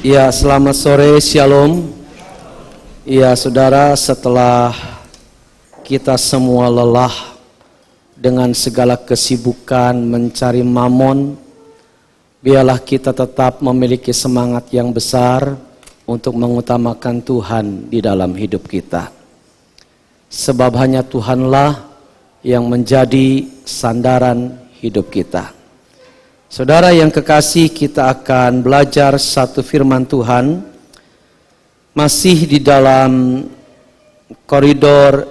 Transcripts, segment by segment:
Ya, selamat sore, shalom. Ya, saudara, setelah kita semua lelah dengan segala kesibukan mencari mamon, biarlah kita tetap memiliki semangat yang besar untuk mengutamakan Tuhan di dalam hidup kita. Sebab hanya Tuhanlah yang menjadi sandaran hidup kita. Saudara yang kekasih, kita akan belajar satu firman Tuhan masih di dalam koridor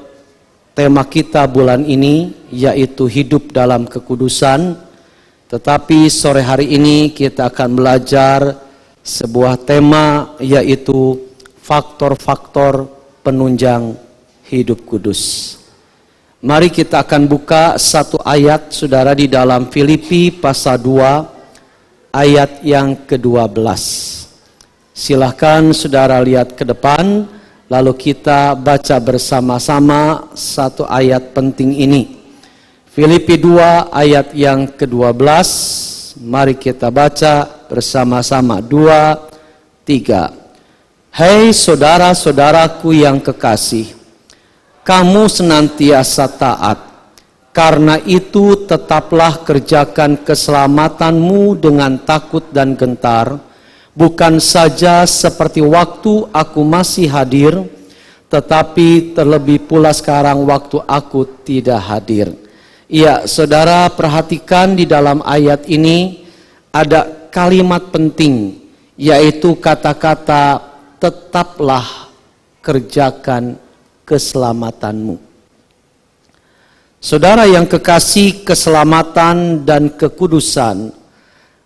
tema kita bulan ini, yaitu hidup dalam kekudusan. Tetapi sore hari ini kita akan belajar sebuah tema, yaitu faktor-faktor penunjang hidup kudus. Mari kita akan buka satu ayat, saudara, di dalam Filipi pasal 2 ayat yang ke-12. Silahkan saudara lihat ke depan, lalu kita baca bersama-sama satu ayat penting ini. Filipi 2 ayat yang ke-12, mari kita baca bersama-sama. 2, 3. Hei saudara-saudaraku yang kekasih, kamu senantiasa taat, karena itu tetaplah kerjakan keselamatanmu dengan takut dan gentar, bukan saja seperti waktu aku masih hadir, tetapi terlebih pula sekarang waktu aku tidak hadir. Ya, saudara, perhatikan di dalam ayat ini ada kalimat penting, yaitu kata-kata tetaplah kerjakan keselamatanmu. Saudara yang kekasih, keselamatan dan kekudusan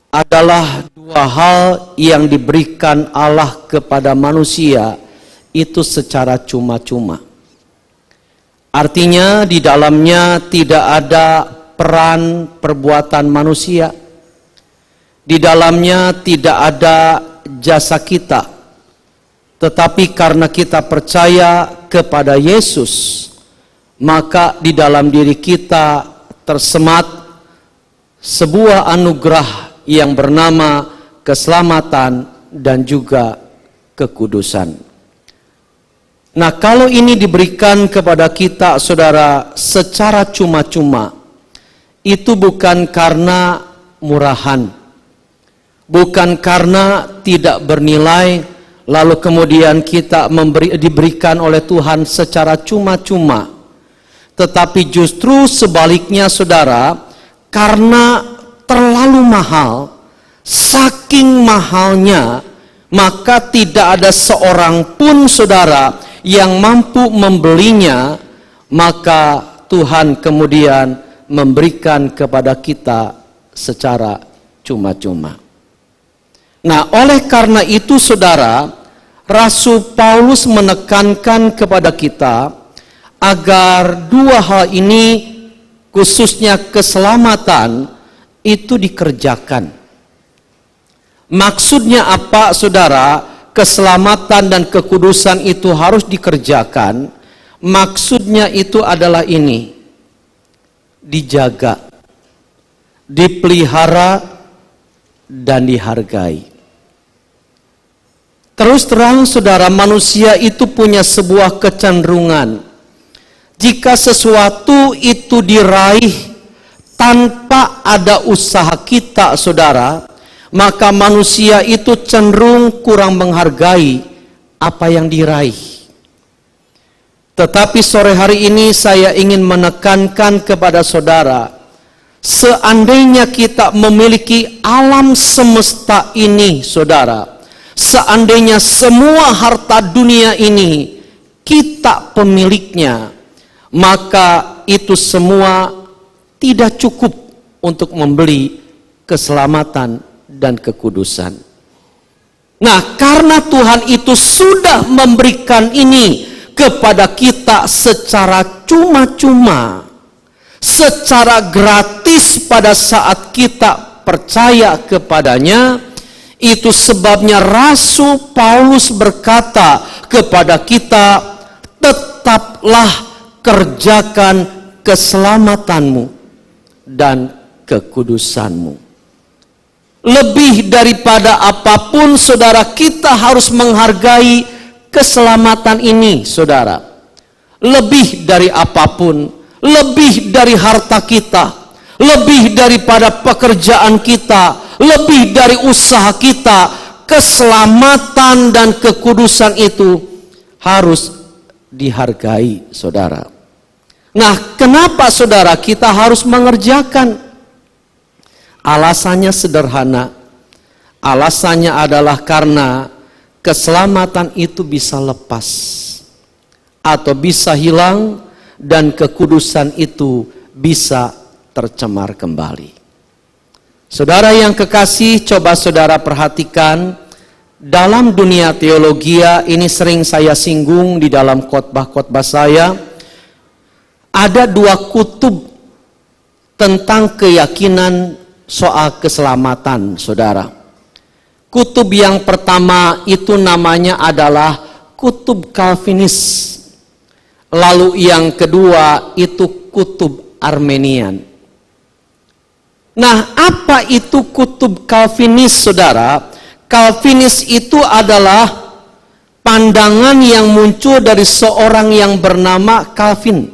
adalah dua hal yang diberikan Allah kepada manusia itu secara cuma-cuma. Artinya di dalamnya tidak ada peran perbuatan manusia. Di dalamnya tidak ada jasa kita. Tetapi karena kita percaya kepada Yesus, maka di dalam diri kita tersemat sebuah anugerah yang bernama keselamatan dan juga kekudusan. Nah, kalau ini diberikan kepada kita, saudara, secara cuma-cuma, itu bukan karena murahan, bukan karena tidak bernilai, lalu kemudian kita diberikan oleh Tuhan secara cuma-cuma. Tetapi justru sebaliknya, saudara, karena terlalu mahal, saking mahalnya, maka tidak ada seorang pun, saudara, yang mampu membelinya, maka Tuhan kemudian memberikan kepada kita secara cuma-cuma. Nah, oleh karena itu, saudara, Rasul Paulus menekankan kepada kita agar dua hal ini, khususnya keselamatan, itu dikerjakan. Maksudnya apa, saudara? Keselamatan dan kekudusan itu harus dikerjakan. Maksudnya itu adalah ini: dijaga, dipelihara, dan dihargai. Terus terang, saudara, manusia itu punya sebuah kecenderungan. Jika sesuatu itu diraih tanpa ada usaha kita, saudara, maka manusia itu cenderung kurang menghargai apa yang diraih. Tetapi sore hari ini saya ingin menekankan kepada saudara, seandainya kita memiliki alam semesta ini, saudara, seandainya semua harta dunia ini kita pemiliknya, maka itu semua tidak cukup untuk membeli keselamatan dan kekudusan. Nah, karena Tuhan itu sudah memberikan ini kepada kita secara cuma-cuma, secara gratis pada saat kita percaya kepadanya, itu sebabnya Rasul Paulus berkata kepada kita, tetaplah kerjakan keselamatanmu dan kekudusanmu. Lebih daripada apapun, saudara, kita harus menghargai keselamatan ini, saudara. Lebih dari apapun, lebih dari harta kita, lebih daripada pekerjaan kita, lebih dari usaha kita, keselamatan dan kekudusan itu harus dihargai, saudara. Nah, kenapa, saudara, kita harus mengerjakan? Alasannya sederhana. Alasannya adalah karena keselamatan itu bisa lepas atau bisa hilang, dan kekudusan itu bisa tercemar kembali. Saudara yang kekasih, coba saudara perhatikan, dalam dunia teologi ini sering saya singgung di dalam khotbah-khotbah saya, ada dua kutub tentang keyakinan soal keselamatan, saudara. Kutub yang pertama itu namanya adalah kutub Calvinis. Lalu yang kedua itu kutub Armenian. Nah, apa itu kutub Calvinis, saudara? Calvinis itu adalah pandangan yang muncul dari seorang yang bernama Calvin.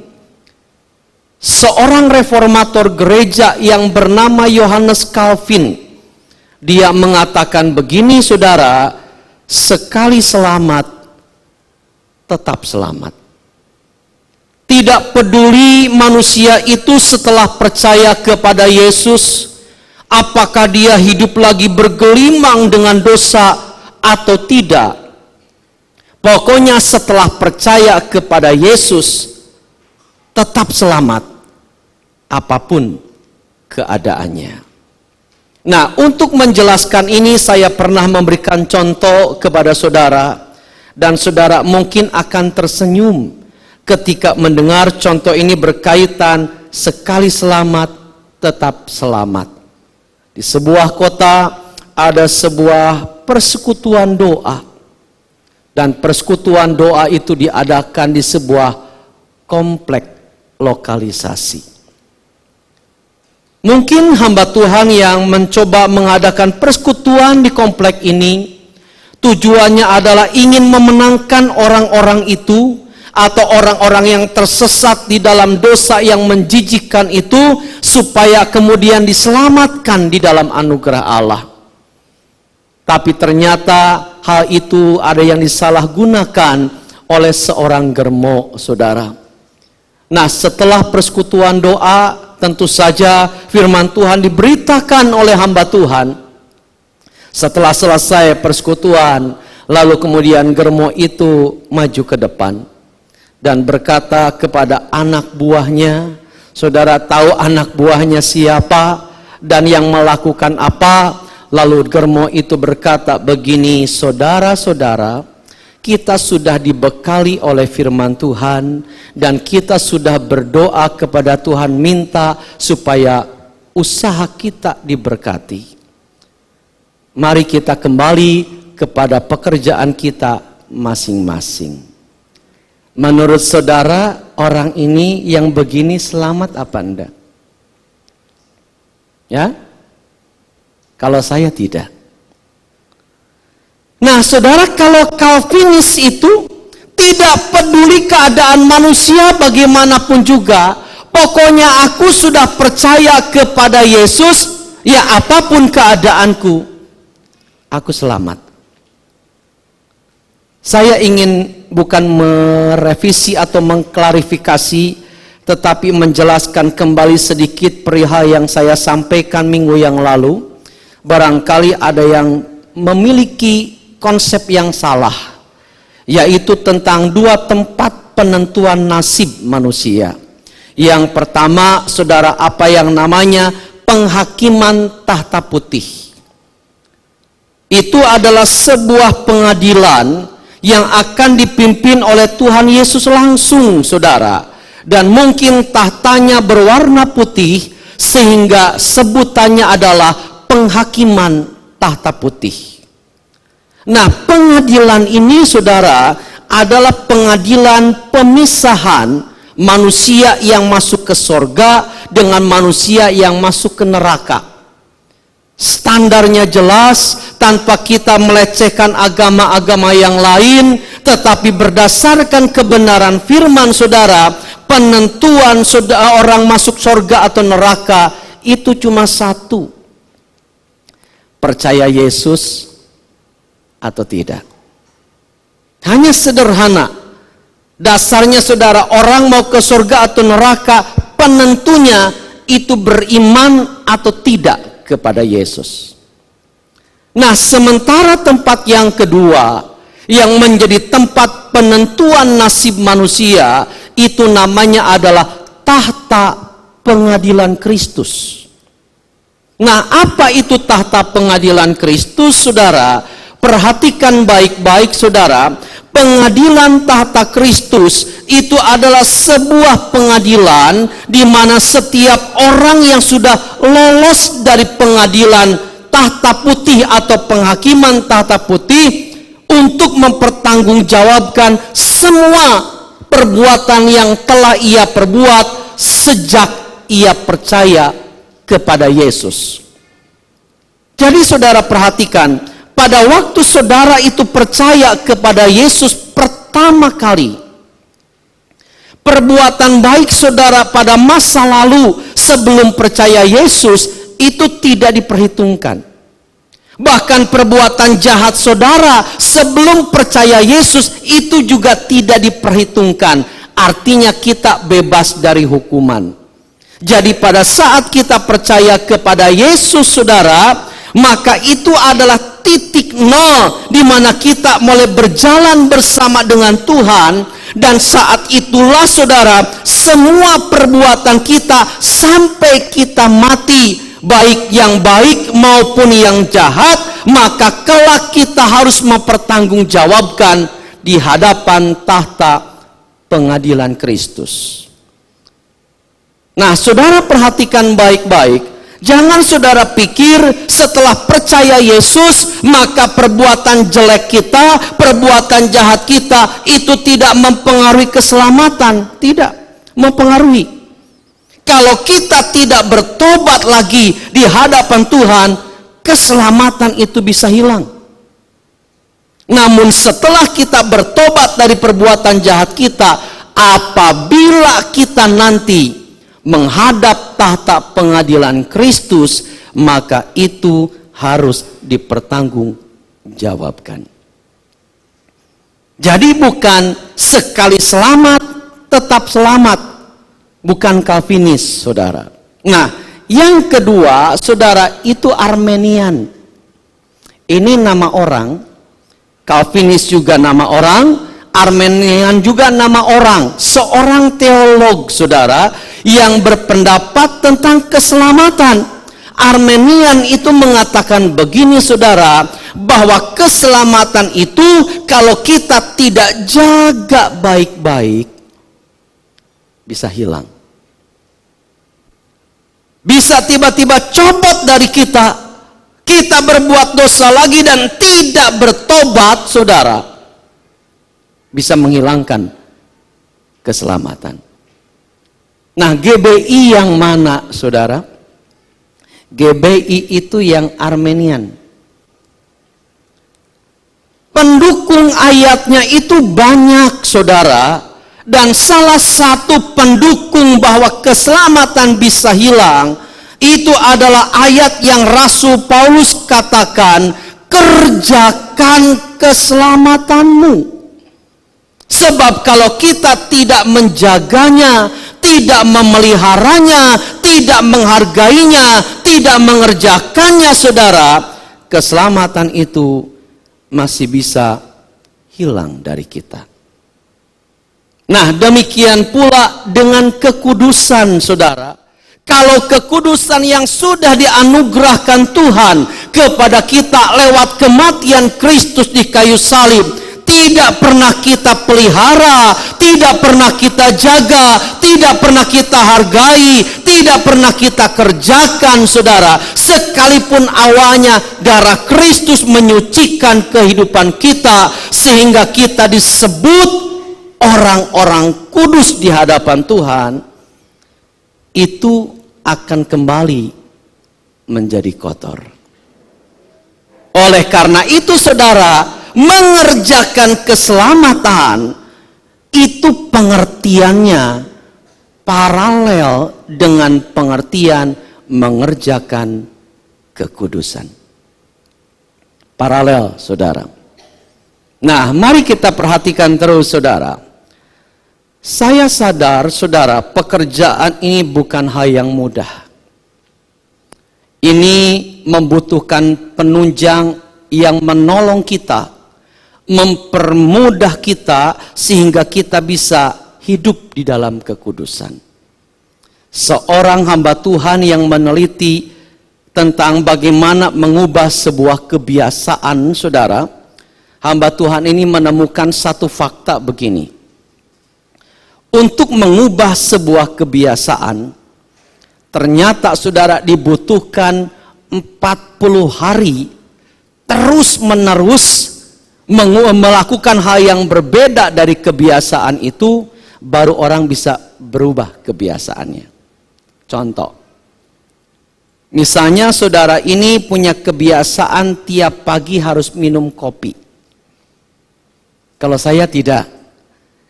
Seorang reformator gereja yang bernama Yohanes Calvin. Dia mengatakan begini, saudara, sekali selamat, tetap selamat. Tidak peduli manusia itu setelah percaya kepada Yesus, apakah dia hidup lagi bergelimang dengan dosa atau tidak. Pokoknya setelah percaya kepada Yesus, tetap selamat, apapun keadaannya. Nah, untuk menjelaskan ini saya pernah memberikan contoh kepada saudara, dan saudara mungkin akan tersenyum ketika mendengar contoh ini berkaitan sekali selamat, tetap selamat. Di sebuah kota ada sebuah persekutuan doa, dan persekutuan doa itu diadakan di sebuah komplek lokalisasi. Mungkin hamba Tuhan yang mencoba mengadakan persekutuan di komplek ini, tujuannya adalah ingin memenangkan orang-orang itu, atau orang-orang yang tersesat di dalam dosa yang menjijikkan itu, supaya kemudian diselamatkan di dalam anugerah Allah. Tapi ternyata hal itu ada yang disalahgunakan oleh seorang germo, saudara. Nah, setelah persekutuan doa, tentu saja firman Tuhan diberitakan oleh hamba Tuhan. Setelah selesai persekutuan, lalu kemudian germo itu maju ke depan dan berkata kepada anak buahnya. Saudara tahu anak buahnya siapa dan yang melakukan apa? Lalu germo itu berkata begini, saudara-saudara, kita sudah dibekali oleh firman Tuhan, dan kita sudah berdoa kepada Tuhan minta supaya usaha kita diberkati. Mari kita kembali kepada pekerjaan kita masing-masing. Menurut saudara, orang ini yang begini selamat apa enggak? Ya? Kalau saya tidak. Nah, saudara, kalau Calvinis itu tidak peduli keadaan manusia bagaimanapun juga, pokoknya aku sudah percaya kepada Yesus, ya apapun keadaanku, aku selamat. Saya ingin bukan merevisi atau mengklarifikasi, tetapi menjelaskan kembali sedikit perihal yang saya sampaikan minggu yang lalu. Barangkali ada yang memiliki konsep yang salah, yaitu tentang dua tempat penentuan nasib manusia. Yang pertama, saudara, apa yang namanya penghakiman tahta putih. Itu adalah sebuah pengadilan yang akan dipimpin oleh Tuhan Yesus langsung, saudara. Dan mungkin tahtanya berwarna putih, sehingga sebutannya adalah penghakiman tahta putih. Nah, pengadilan ini, saudara, adalah pengadilan pemisahan manusia yang masuk ke sorga dengan manusia yang masuk ke neraka. Standarnya jelas, tanpa kita melecehkan agama-agama yang lain, tetapi berdasarkan kebenaran firman saudara, penentuan saudara orang masuk surga atau neraka itu cuma satu. Percaya Yesus atau tidak. Hanya sederhana. Dasarnya saudara, orang mau ke surga atau neraka, penentunya itu beriman atau tidak kepada Yesus. Nah, sementara tempat yang kedua yang menjadi tempat penentuan nasib manusia itu namanya adalah tahta pengadilan Kristus. Nah, apa itu tahta pengadilan Kristus, saudara? Perhatikan baik-baik, saudara. Pengadilan tahta Kristus itu adalah sebuah pengadilan di mana setiap orang yang sudah lolos dari pengadilan tahta putih atau penghakiman tahta putih untuk mempertanggungjawabkan semua perbuatan yang telah ia perbuat sejak ia percaya kepada Yesus. Jadi saudara perhatikan, pada waktu saudara itu percaya kepada Yesus pertama kali, perbuatan baik saudara pada masa lalu sebelum percaya Yesus itu tidak diperhitungkan. Bahkan perbuatan jahat saudara sebelum percaya Yesus itu juga tidak diperhitungkan. Artinya kita bebas dari hukuman. Jadi pada saat kita percaya kepada Yesus saudara, maka itu adalah titik nol di mana kita mulai berjalan bersama dengan Tuhan, dan saat itulah saudara semua perbuatan kita sampai kita mati, baik yang baik maupun yang jahat, maka kelak kita harus mempertanggungjawabkan di hadapan tahta pengadilan Kristus. Nah, saudara perhatikan baik-baik. Jangan saudara pikir setelah percaya Yesus maka perbuatan jelek kita, perbuatan jahat kita itu tidak mempengaruhi keselamatan. Tidak, mempengaruhi. Kalau kita tidak bertobat lagi di hadapan Tuhan, keselamatan itu bisa hilang. Namun setelah kita bertobat dari perbuatan jahat kita, apabila kita nanti menghadap tahta pengadilan Kristus, maka itu harus dipertanggungjawabkan. Jadi bukan sekali selamat tetap selamat, bukan Calvinis, saudara. Nah, yang kedua, saudara, itu Armenian. Ini nama orang, Calvinis juga nama orang, Armenian juga nama orang. Seorang teolog, saudara, yang berpendapat tentang keselamatan. Armenian itu mengatakan begini, saudara, bahwa keselamatan itu kalau kita tidak jaga baik-baik bisa hilang. Bisa tiba-tiba copot dari kita. Kita berbuat dosa lagi dan tidak bertobat, saudara, bisa menghilangkan keselamatan. Nah, GBI yang mana, saudara? GBI itu yang Armenian. Pendukung ayatnya itu banyak, saudara. Dan salah satu pendukung bahwa keselamatan bisa hilang, itu adalah ayat yang Rasul Paulus katakan, kerjakan keselamatanmu. Sebab kalau kita tidak menjaganya, tidak memeliharanya, tidak menghargainya, tidak mengerjakannya, saudara, keselamatan itu masih bisa hilang dari kita. Nah, demikian pula dengan kekudusan, saudara. Kalau kekudusan yang sudah dianugerahkan Tuhan kepada kita lewat kematian Kristus di kayu salib, tidak pernah kita pelihara, tidak pernah kita jaga, tidak pernah kita hargai, tidak pernah kita kerjakan, saudara. Sekalipun awalnya darah Kristus menyucikan kehidupan kita sehingga kita disebut orang-orang kudus di hadapan Tuhan, itu akan kembali menjadi kotor. Oleh karena itu saudara, mengerjakan keselamatan itu pengertiannya paralel dengan pengertian mengerjakan kekudusan. Paralel, saudara. Nah, mari kita perhatikan terus, saudara. Saya sadar, saudara, pekerjaan ini bukan hal yang mudah. Ini membutuhkan penunjang yang menolong kita, mempermudah kita sehingga kita bisa hidup di dalam kekudusan. Seorang hamba Tuhan yang meneliti tentang bagaimana mengubah sebuah kebiasaan, saudara, hamba Tuhan ini menemukan satu fakta begini. Untuk mengubah sebuah kebiasaan, ternyata saudara dibutuhkan 40 hari terus-menerus melakukan hal yang berbeda dari kebiasaan itu, baru orang bisa berubah kebiasaannya. Contoh, misalnya saudara ini punya kebiasaan tiap pagi harus minum kopi. Kalau saya tidak.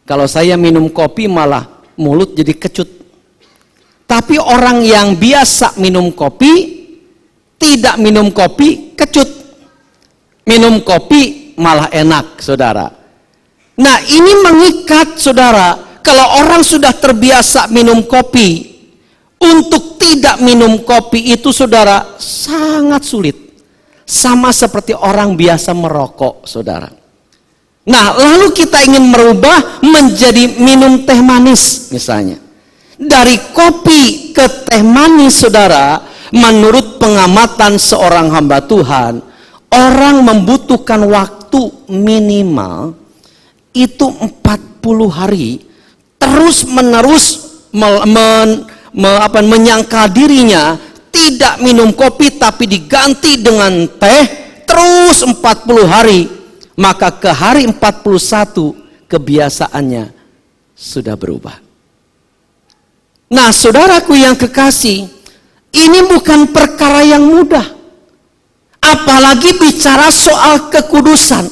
Kalau saya minum kopi malah mulut jadi kecut. Tapi orang yang biasa minum kopi, tidak minum kopi, kecut. Minum kopi malah enak, saudara. Nah, ini mengikat, saudara. Kalau orang sudah terbiasa minum kopi, untuk tidak minum kopi itu, saudara, sangat sulit. Sama seperti orang biasa merokok, saudara. Nah, lalu kita ingin merubah menjadi minum teh manis, misalnya. Dari kopi ke teh manis, saudara, menurut pengamatan seorang hamba Tuhan, orang membutuhkan waktu minimal itu 40 hari terus menerus menyangka dirinya tidak minum kopi tapi diganti dengan teh terus 40 hari. Maka ke hari 41 kebiasaannya sudah berubah. Nah, saudaraku yang kekasih, ini bukan perkara yang mudah. Apalagi bicara soal kekudusan.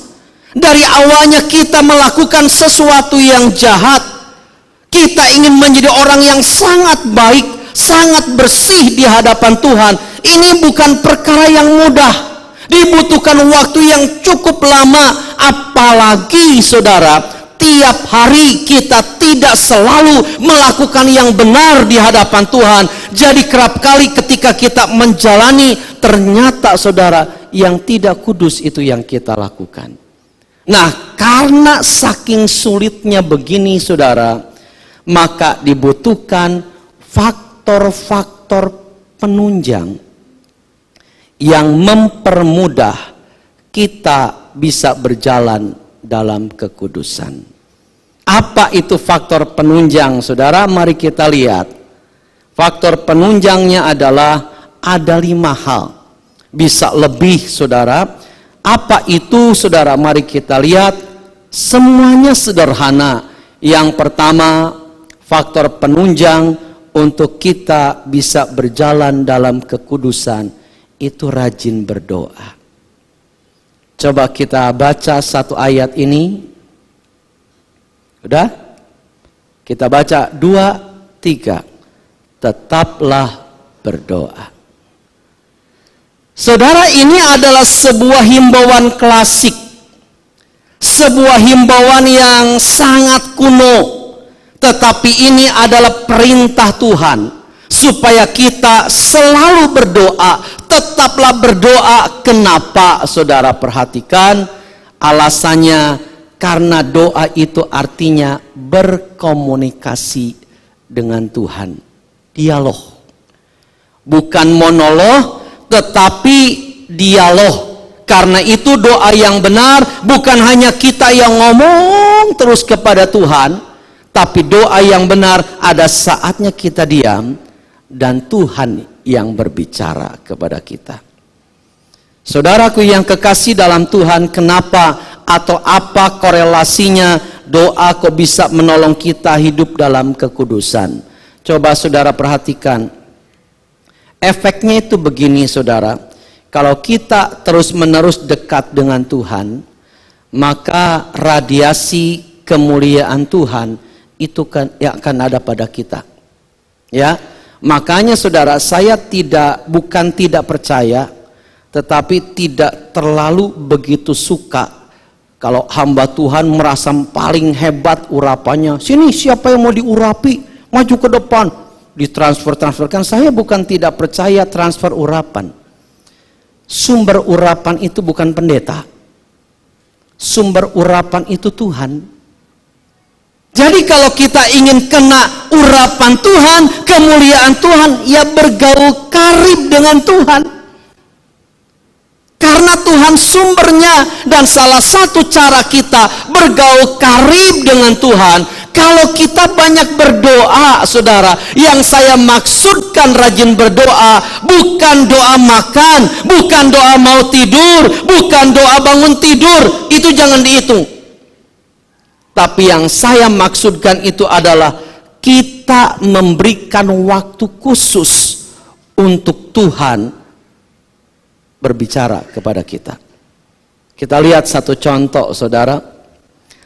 Dari awalnya kita melakukan sesuatu yang jahat. Kita ingin menjadi orang yang sangat baik, sangat bersih di hadapan Tuhan. Ini bukan perkara yang mudah. Dibutuhkan waktu yang cukup lama. Apalagi saudara, tiap hari kita tidak selalu melakukan yang benar di hadapan Tuhan. Jadi kerap kali ketika kita menjalani, ternyata saudara, yang tidak kudus itu yang kita lakukan. Nah, karena saking sulitnya begini saudara, maka dibutuhkan faktor-faktor penunjang yang mempermudah kita bisa berjalan dalam kekudusan. Apa itu faktor penunjang, saudara? Mari kita lihat. Faktor penunjangnya adalah ada 5 hal. Bisa lebih, saudara. Apa itu, saudara? Mari kita lihat. Semuanya sederhana. Yang pertama, faktor penunjang untuk kita bisa berjalan dalam kekudusan itu rajin berdoa. Coba kita baca satu ayat ini. Udah? Kita baca 2, 3. Tetaplah berdoa. Saudara, ini adalah sebuah himbauan klasik. Sebuah himbauan yang sangat kuno. Tetapi ini adalah perintah Tuhan. Supaya kita selalu berdoa, tetaplah berdoa. Kenapa, saudara? Perhatikan alasannya, karena doa itu artinya berkomunikasi dengan Tuhan, dialog, bukan monolog, tetapi dialog. Karena itu doa yang benar bukan hanya kita yang ngomong terus kepada Tuhan, tapi doa yang benar ada saatnya kita diam dan Tuhan yang berbicara kepada kita. Saudaraku yang kekasih dalam Tuhan, kenapa atau apa korelasinya doa kok bisa menolong kita hidup dalam kekudusan? Coba saudara perhatikan. Efeknya itu begini, saudara. Kalau kita terus-menerus dekat dengan Tuhan, maka radiasi kemuliaan Tuhan itu yang akan ada pada kita. Ya, makanya saudara, saya bukan tidak percaya, tetapi tidak terlalu begitu suka kalau hamba Tuhan merasa paling hebat urapannya. Sini siapa yang mau diurapi, maju ke depan, ditransferkan. Saya bukan tidak percaya transfer urapan. Sumber urapan itu bukan pendeta. Sumber urapan itu Tuhan. Jadi kalau kita ingin kena urapan Tuhan, kemuliaan Tuhan, ya bergaul karib dengan Tuhan. Karena Tuhan sumbernya, dan salah satu cara kita bergaul karib dengan Tuhan, kalau kita banyak berdoa, saudara. Yang saya maksudkan rajin berdoa, bukan doa makan, bukan doa mau tidur, bukan doa bangun tidur, itu jangan dihitung. Tapi yang saya maksudkan itu adalah kita memberikan waktu khusus untuk Tuhan berbicara kepada kita. Kita lihat satu contoh, saudara.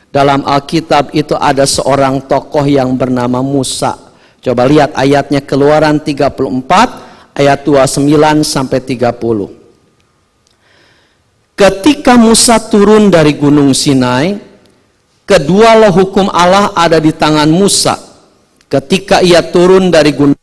Dalam Alkitab itu ada seorang tokoh yang bernama Musa. Coba lihat ayatnya, Keluaran 34 ayat 29 sampai 30. Ketika Musa turun dari Gunung Sinai, kedua hukum Allah ada di tangan Musa. Ketika ia turun dari gunung,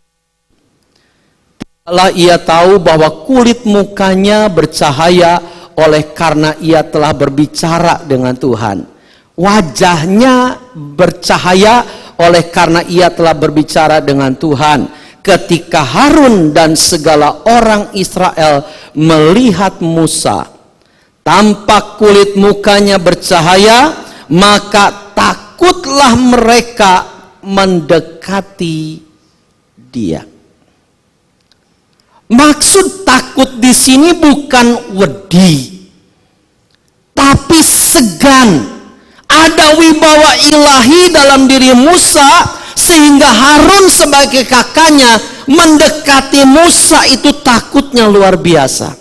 ia tahu bahwa kulit mukanya bercahaya oleh karena ia telah berbicara dengan Tuhan. Wajahnya bercahaya oleh karena ia telah berbicara dengan Tuhan. Ketika Harun dan segala orang Israel melihat Musa, tampak kulit mukanya bercahaya, maka takutlah mereka mendekati dia. Maksud takut di sini bukan wedi, tapi segan. Ada wibawa ilahi dalam diri Musa, sehingga Harun sebagai kakaknya mendekati Musa itu takutnya luar biasa.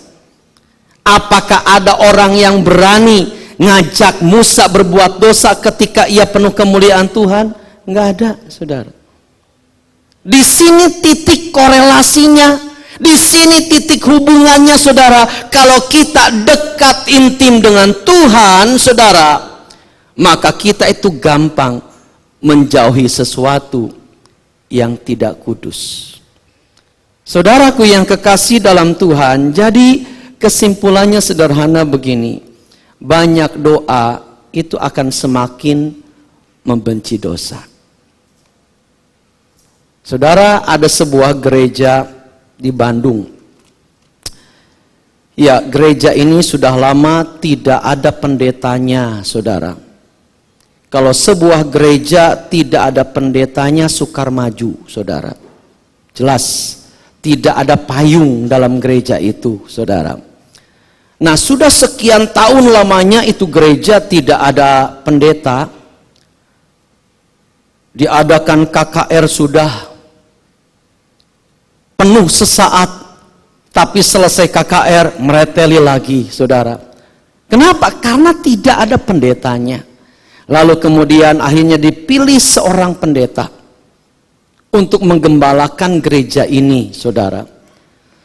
Apakah ada orang yang berani ngajak Musa berbuat dosa ketika ia penuh kemuliaan Tuhan? Enggak ada, saudara. Di sini titik korelasinya. Di sini titik hubungannya, saudara. Kalau kita dekat intim dengan Tuhan, saudara, maka kita itu gampang menjauhi sesuatu yang tidak kudus. Saudaraku yang kekasih dalam Tuhan, jadi kesimpulannya sederhana begini. Banyak doa itu akan semakin membenci dosa. Saudara, ada sebuah gereja di Bandung. Ya, gereja ini sudah lama tidak ada pendetanya, saudara. Kalau sebuah gereja tidak ada pendetanya, sukar maju, saudara. Jelas, tidak ada payung dalam gereja itu, saudara. Nah, sudah sekian tahun lamanya itu gereja tidak ada pendeta. Diadakan KKR sudah penuh sesaat, tapi selesai KKR mereteli lagi, saudara. Kenapa? Karena tidak ada pendetanya. Lalu kemudian akhirnya dipilih seorang pendeta untuk menggembalakan gereja ini, saudara.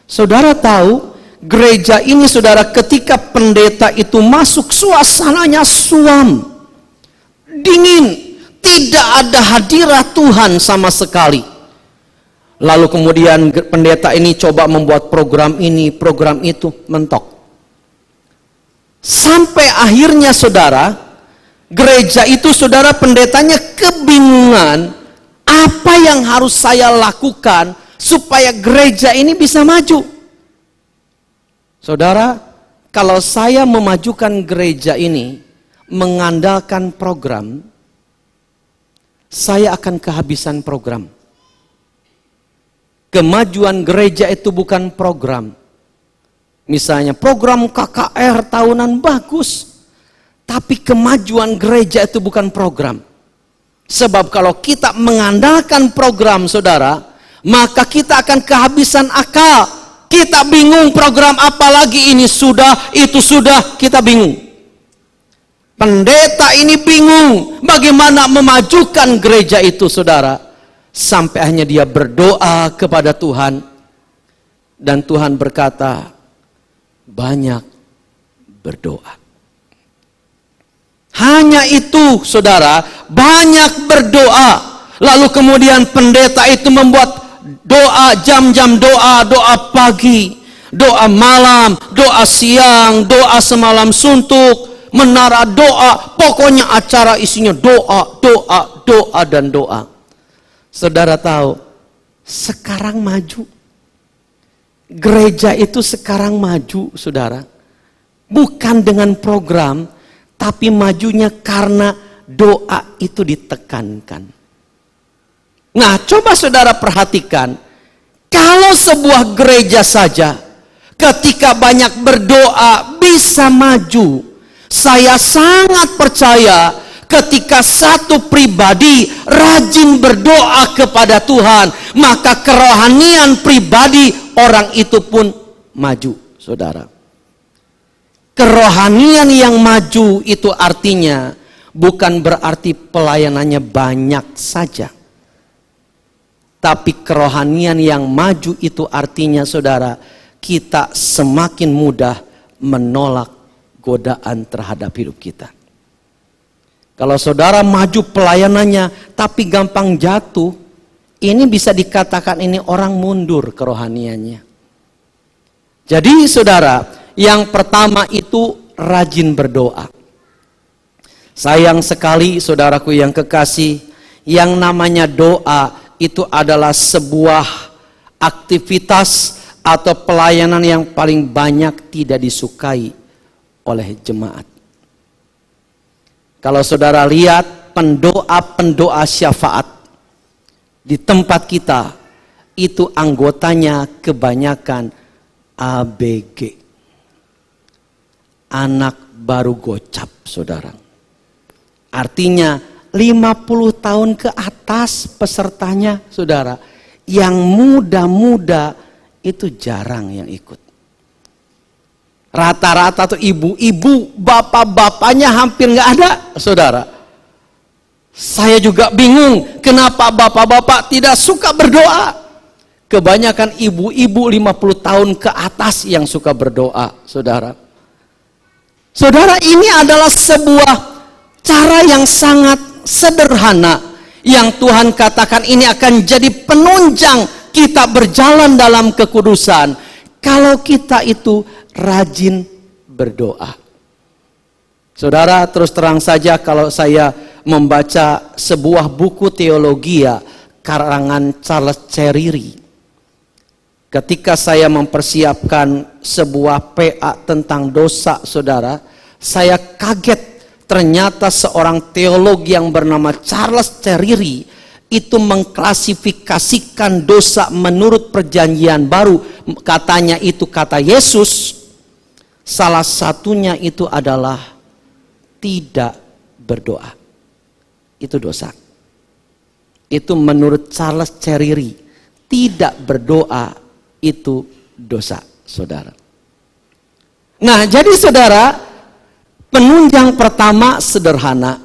Saudara tahu, gereja ini, saudara, ketika pendeta itu masuk, suasananya suam, dingin, tidak ada hadirat Tuhan sama sekali. Lalu kemudian pendeta ini coba membuat program ini, program itu, mentok. Sampai akhirnya, saudara, gereja itu, saudara, pendetanya kebingungan, apa yang harus saya lakukan supaya gereja ini bisa maju. Saudara, kalau saya memajukan gereja ini mengandalkan program, saya akan kehabisan program. Kemajuan gereja itu bukan program. Misalnya program KKR tahunan bagus, tapi kemajuan gereja itu bukan program. Sebab kalau kita mengandalkan program, saudara, maka kita akan kehabisan akal. Kita bingung program apa lagi, ini sudah, itu sudah, kita bingung. Pendeta ini bingung bagaimana memajukan gereja itu, saudara. Sampai hanya dia berdoa kepada Tuhan. Dan Tuhan berkata, banyak berdoa. Hanya itu, saudara, banyak berdoa. Lalu kemudian pendeta itu membuat doa, jam-jam doa, doa pagi, doa malam, doa siang, doa semalam suntuk, menara doa, pokoknya acara isinya doa, doa, doa, dan doa. Saudara tahu, sekarang maju. Gereja itu sekarang maju, saudara. Bukan dengan program, tapi majunya karena doa itu ditekankan. Nah, coba saudara perhatikan, kalau sebuah gereja saja ketika banyak berdoa bisa maju, saya sangat percaya ketika satu pribadi rajin berdoa kepada Tuhan, maka kerohanian pribadi orang itu pun maju, saudara. Kerohanian yang maju itu artinya bukan berarti pelayanannya banyak saja. Tapi kerohanian yang maju itu artinya, saudara, kita semakin mudah menolak godaan terhadap hidup kita. Kalau saudara maju pelayanannya tapi gampang jatuh, ini bisa dikatakan ini orang mundur kerohaniannya. Jadi saudara, yang pertama itu rajin berdoa. Sayang sekali saudaraku yang kekasih, yang namanya doa itu adalah sebuah aktivitas atau pelayanan yang paling banyak tidak disukai oleh jemaat. Kalau saudara lihat pendoa-pendoa syafaat di tempat kita, itu anggotanya kebanyakan ABG. Anak baru gocap, saudara. Artinya 50 tahun ke atas pesertanya, saudara. Yang muda-muda itu jarang yang ikut. Rata-rata tuh ibu-ibu, bapak-bapaknya hampir nggak ada, saudara. Saya juga bingung kenapa bapak-bapak tidak suka berdoa. Kebanyakan ibu-ibu 50 tahun ke atas yang suka berdoa, saudara. Saudara, ini adalah sebuah cara yang sangat sederhana yang Tuhan katakan ini akan jadi penunjang kita berjalan dalam kekudusan kalau kita itu rajin berdoa. Saudara, terus terang saja kalau saya membaca sebuah buku teologi karangan Charles Ceriri, ketika saya mempersiapkan sebuah PA tentang dosa, saudara, saya kaget. Ternyata seorang teolog yang bernama Charles Ceriri itu mengklasifikasikan dosa menurut perjanjian baru. Katanya itu kata Yesus. Salah satunya itu adalah tidak berdoa. Itu dosa. Itu menurut Charles Ceriri. Tidak berdoa itu dosa, saudara. Nah, jadi saudara, penunjang pertama sederhana,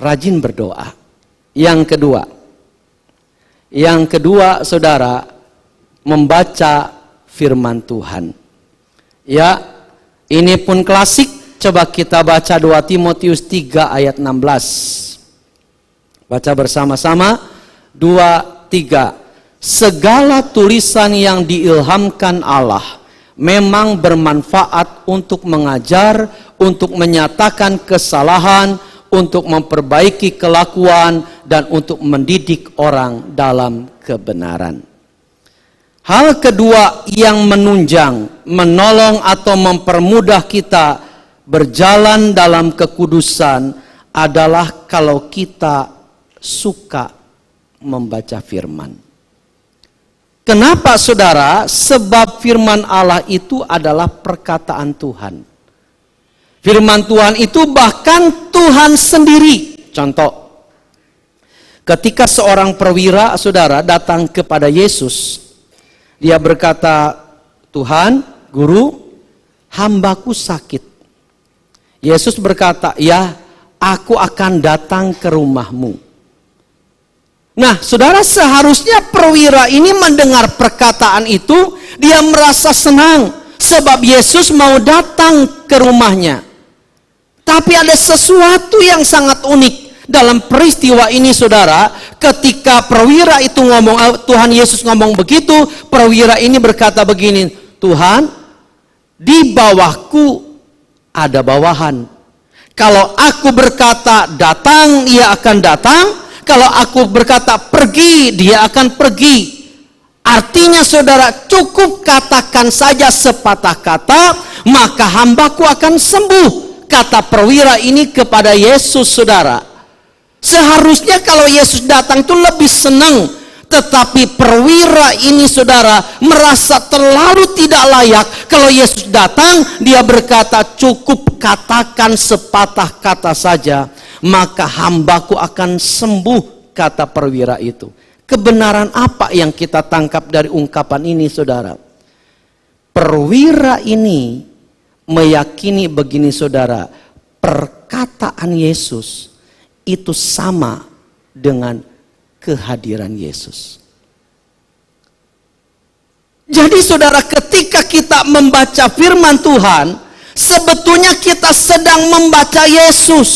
rajin berdoa. Yang kedua, saudara, membaca firman Tuhan. Ya, ini pun klasik. Coba kita baca 2 Timotius 3 ayat 16. Baca bersama-sama, 2, 3. Segala tulisan yang diilhamkan Allah memang bermanfaat untuk mengajar, untuk menyatakan kesalahan, untuk memperbaiki kelakuan, dan untuk mendidik orang dalam kebenaran. Hal kedua yang menunjang, menolong atau mempermudah kita berjalan dalam kekudusan adalah kalau kita suka membaca firman. Kenapa, saudara? Sebab firman Allah itu adalah perkataan Tuhan. Firman Tuhan itu bahkan Tuhan sendiri. Contoh, ketika seorang perwira, saudara, datang kepada Yesus, dia berkata, Tuhan, Guru, hambaku sakit. Yesus berkata, ya, aku akan datang ke rumahmu. Nah, saudara, seharusnya perwira ini mendengar perkataan itu, dia merasa senang sebab Yesus mau datang ke rumahnya. Tapi ada sesuatu yang sangat unik dalam peristiwa ini, saudara. Ketika perwira itu ngomong, Tuhan Yesus ngomong begitu, perwira ini berkata begini, Tuhan, di bawahku ada bawahan. Kalau aku berkata datang, ia akan datang. Kalau aku berkata pergi, dia akan pergi. Artinya saudara, cukup katakan saja sepatah kata, maka hambaku akan sembuh. Kata perwira ini kepada Yesus, saudara. Seharusnya kalau Yesus datang itu lebih senang. Tetapi perwira ini, saudara, merasa terlalu tidak layak. Kalau Yesus datang, dia berkata, cukup katakan sepatah kata saja, maka hambaku akan sembuh, kata perwira itu. Kebenaran apa yang kita tangkap dari ungkapan ini, saudara? Perwira ini meyakini begini, saudara, perkataan Yesus itu sama dengan kehadiran Yesus. Jadi saudara, ketika kita membaca firman Tuhan, sebetulnya kita sedang membaca Yesus.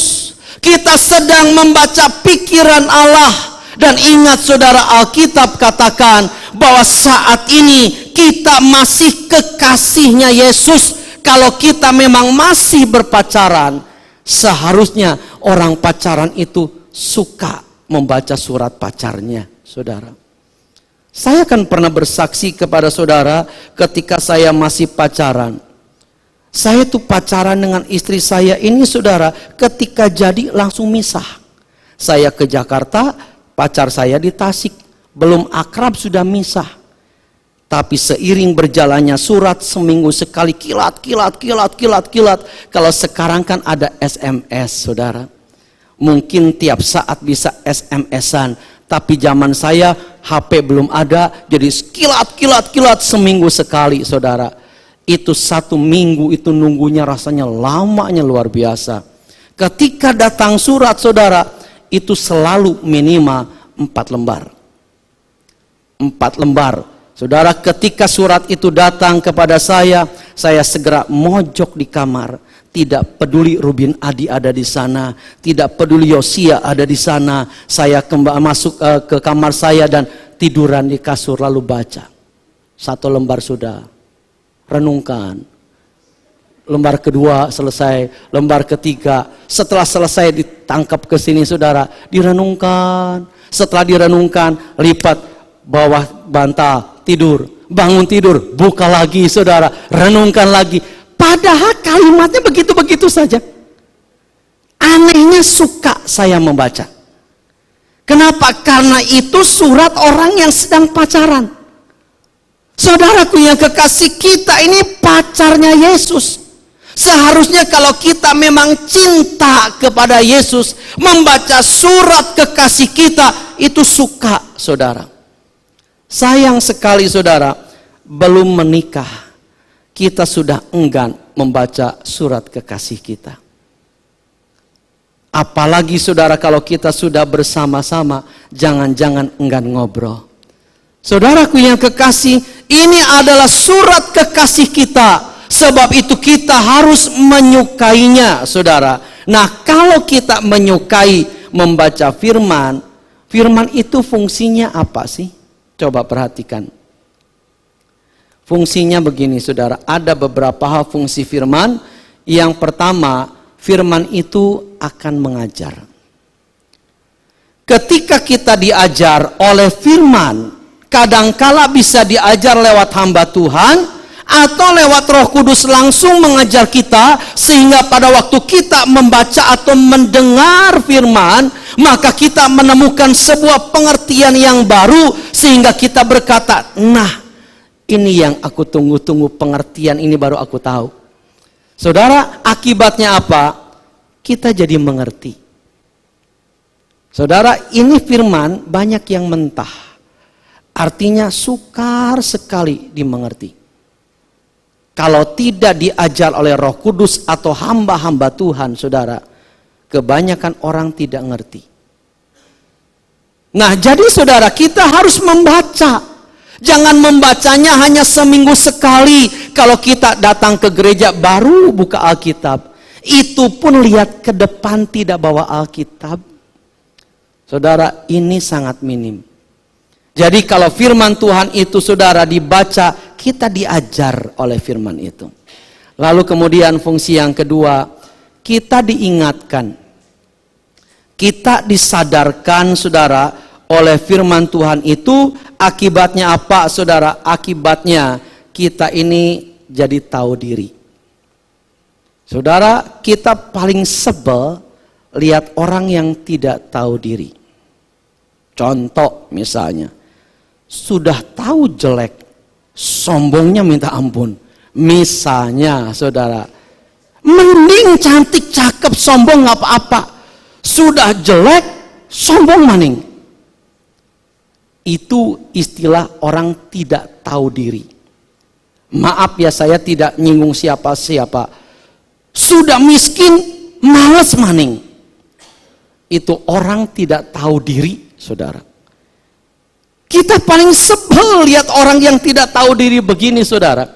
Kita sedang membaca pikiran Allah. Dan ingat saudara, Alkitab katakan bahwa saat ini kita masih kekasihnya Yesus. Kalau kita memang masih berpacaran, seharusnya orang pacaran itu suka membaca surat pacarnya, saudara. Saya kan pernah bersaksi kepada saudara ketika saya masih pacaran. Saya tuh pacaran dengan istri saya ini, saudara, ketika jadi langsung misah. Saya ke Jakarta, pacar saya di Tasik. Belum akrab sudah misah. Tapi seiring berjalannya surat, seminggu sekali kilat. Kalau sekarang kan ada SMS, saudara. Mungkin tiap saat bisa SMS-an. Tapi zaman saya HP belum ada. Jadi kilat seminggu sekali, saudara. Itu 1 minggu itu nunggunya rasanya lamanya luar biasa. Ketika datang surat, saudara, itu selalu minimal 4 lembar. 4 lembar. Saudara, ketika surat itu datang kepada saya segera mojok di kamar. Tidak peduli Rubin Adi ada di sana, tidak peduli Yosia ada di sana. Saya masuk ke kamar saya dan tiduran di kasur lalu baca. 1 lembar sudah, renungkan. Lembar kedua selesai, lembar ketiga. Setelah selesai ditangkap ke sini, saudara, direnungkan. Setelah direnungkan, lipat bawah bantal, tidur, bangun tidur, buka lagi, saudara, renungkan lagi. Padahal kalimatnya begitu-begitu saja. Anehnya suka saya membaca. Kenapa? Karena itu surat orang yang sedang pacaran. Saudaraku yang kekasih, kita ini pacarnya Yesus. Seharusnya kalau kita memang cinta kepada Yesus, membaca surat kekasih kita itu suka, saudara. Sayang sekali, saudara, belum menikah kita sudah enggan membaca surat kekasih kita. Apalagi saudara kalau kita sudah bersama-sama, jangan-jangan enggan ngobrol. Saudaraku yang kekasih, ini adalah surat kekasih kita. Sebab itu kita harus menyukainya, saudara. Nah, kalau kita menyukai membaca firman, firman itu fungsinya apa sih? Coba perhatikan. Fungsinya begini, saudara. Ada beberapa hal fungsi firman. Yang pertama, firman itu akan mengajar. Ketika kita diajar oleh firman, kadangkala bisa diajar lewat hamba Tuhan, atau lewat Roh Kudus langsung mengajar kita, sehingga pada waktu kita membaca atau mendengar firman, maka kita menemukan sebuah pengertian yang baru, sehingga kita berkata, nah, ini yang aku tunggu-tunggu, pengertian ini baru aku tahu. Saudara, akibatnya apa? Kita jadi mengerti. Saudara, ini firman banyak yang mentah. Artinya sukar sekali dimengerti. kalau tidak diajar oleh Roh Kudus atau hamba-hamba Tuhan, saudara, kebanyakan orang tidak ngerti. Nah, jadi saudara, kita harus membaca. Jangan membacanya hanya seminggu sekali. Kalau kita datang ke gereja baru buka Alkitab, itu pun lihat ke depan tidak bawa Alkitab. Saudara, ini sangat minim. Jadi kalau firman Tuhan itu saudara dibaca, kita diajar oleh firman itu. Lalu kemudian fungsi yang kedua, kita diingatkan. Kita disadarkan saudara oleh firman Tuhan itu. Akibatnya apa saudara? Akibatnya kita ini jadi tahu diri. Saudara, kita paling sebel lihat orang yang tidak tahu diri. Contoh misalnya, sudah tahu jelek, sombongnya minta ampun. Misalnya saudara, mending cantik, cakep, sombong nggak apa-apa. Sudah jelek, sombong maning. Itu istilah orang tidak tahu diri. Maaf ya, saya tidak nyinggung siapa-siapa. Sudah miskin, males maning. Itu orang tidak tahu diri, saudara. Kita paling sebel lihat orang yang tidak tahu diri begini, saudara.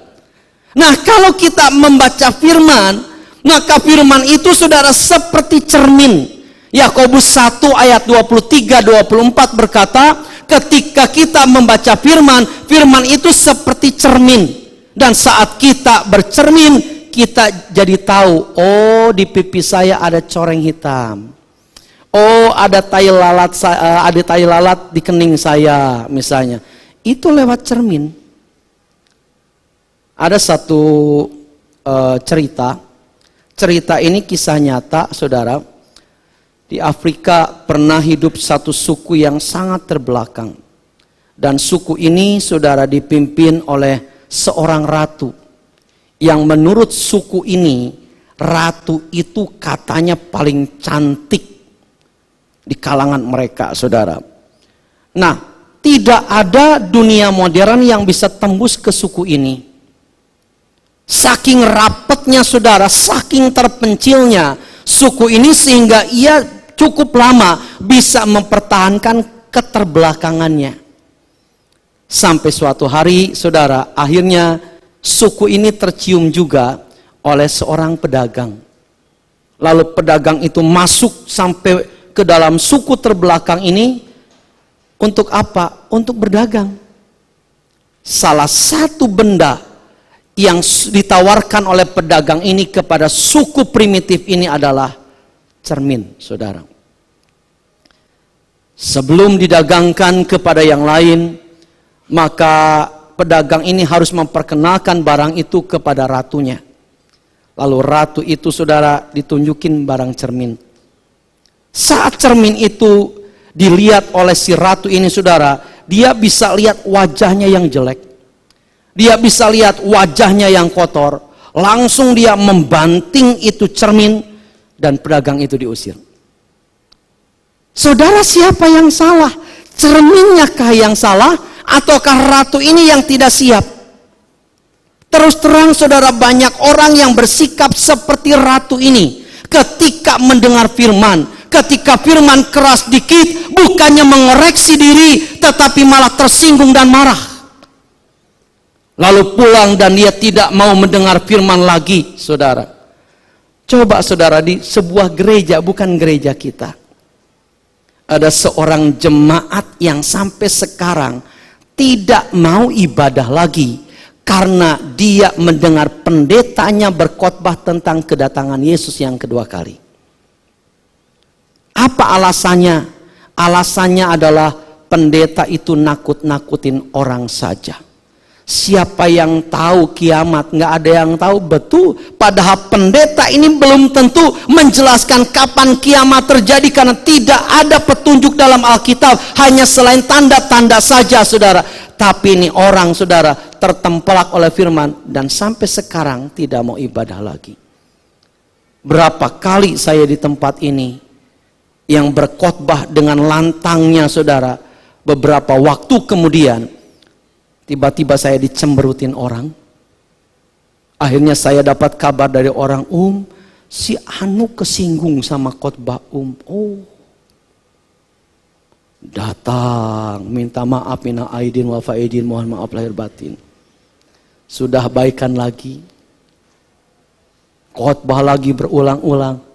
Nah, kalau kita membaca firman, maka firman itu saudara seperti cermin. Yakobus 1 ayat 23-24 berkata, ketika kita membaca firman, firman itu seperti cermin. Dan saat kita bercermin, kita jadi tahu, oh di pipi saya ada coreng hitam. Oh ada tai lalat di kening saya misalnya. Itu lewat cermin. Ada satu cerita. Cerita ini kisah nyata, saudara. Di Afrika pernah hidup satu suku yang sangat terbelakang. Dan suku ini saudara dipimpin oleh seorang ratu. Yang menurut suku ini, ratu itu katanya paling cantik di kalangan mereka, saudara. Nah, tidak ada dunia modern yang bisa tembus ke suku ini. Saking rapetnya saudara, saking terpencilnya suku ini sehingga ia cukup lama bisa mempertahankan keterbelakangannya. Sampai suatu hari saudara, akhirnya suku ini tercium juga oleh seorang pedagang. Lalu pedagang itu masuk sampai ke dalam suku terbelakang ini untuk apa? Untuk berdagang. Salah satu benda yang ditawarkan oleh pedagang ini kepada suku primitif ini adalah cermin, saudara. Sebelum didagangkan kepada yang lain, maka pedagang ini harus memperkenalkan barang itu kepada ratunya. Lalu ratu itu, saudara, ditunjukin barang cermin. Saat cermin itu dilihat oleh si ratu ini, saudara, dia bisa lihat wajahnya yang jelek. Dia bisa lihat wajahnya yang kotor. Langsung dia membanting itu cermin dan pedagang itu diusir. Saudara, siapa yang salah? Cerminnya kah yang salah ataukah ratu ini yang tidak siap? Terus terang saudara, banyak orang yang bersikap seperti ratu ini. Ketika mendengar firman, ketika firman keras dikit, bukannya mengoreksi diri, tetapi malah tersinggung dan marah. Lalu pulang dan dia tidak mau mendengar firman lagi, saudara. Coba saudara, di sebuah gereja, bukan gereja kita, ada seorang jemaat yang sampai sekarang tidak mau ibadah lagi karena dia mendengar pendetanya berkhotbah tentang kedatangan Yesus yang kedua kali. Apa alasannya? Alasannya adalah pendeta itu nakut-nakutin orang saja. Siapa yang tahu kiamat? Nggak ada yang tahu, betul. Padahal pendeta ini belum tentu menjelaskan kapan kiamat terjadi karena tidak ada petunjuk dalam Alkitab. Hanya selain tanda-tanda saja, saudara. Tapi ini orang, saudara, tertempelak oleh firman dan sampai sekarang tidak mau ibadah lagi. Berapa kali saya di tempat ini yang berkhotbah dengan lantangnya, saudara. Beberapa waktu kemudian tiba-tiba saya dicemberutin orang. Akhirnya saya dapat kabar dari orang, si Anu kesinggung sama khotbah Oh, datang minta maaf, mina aidin wa faidin, mohon maaf lahir batin. Sudah baikan lagi, khotbah lagi berulang-ulang.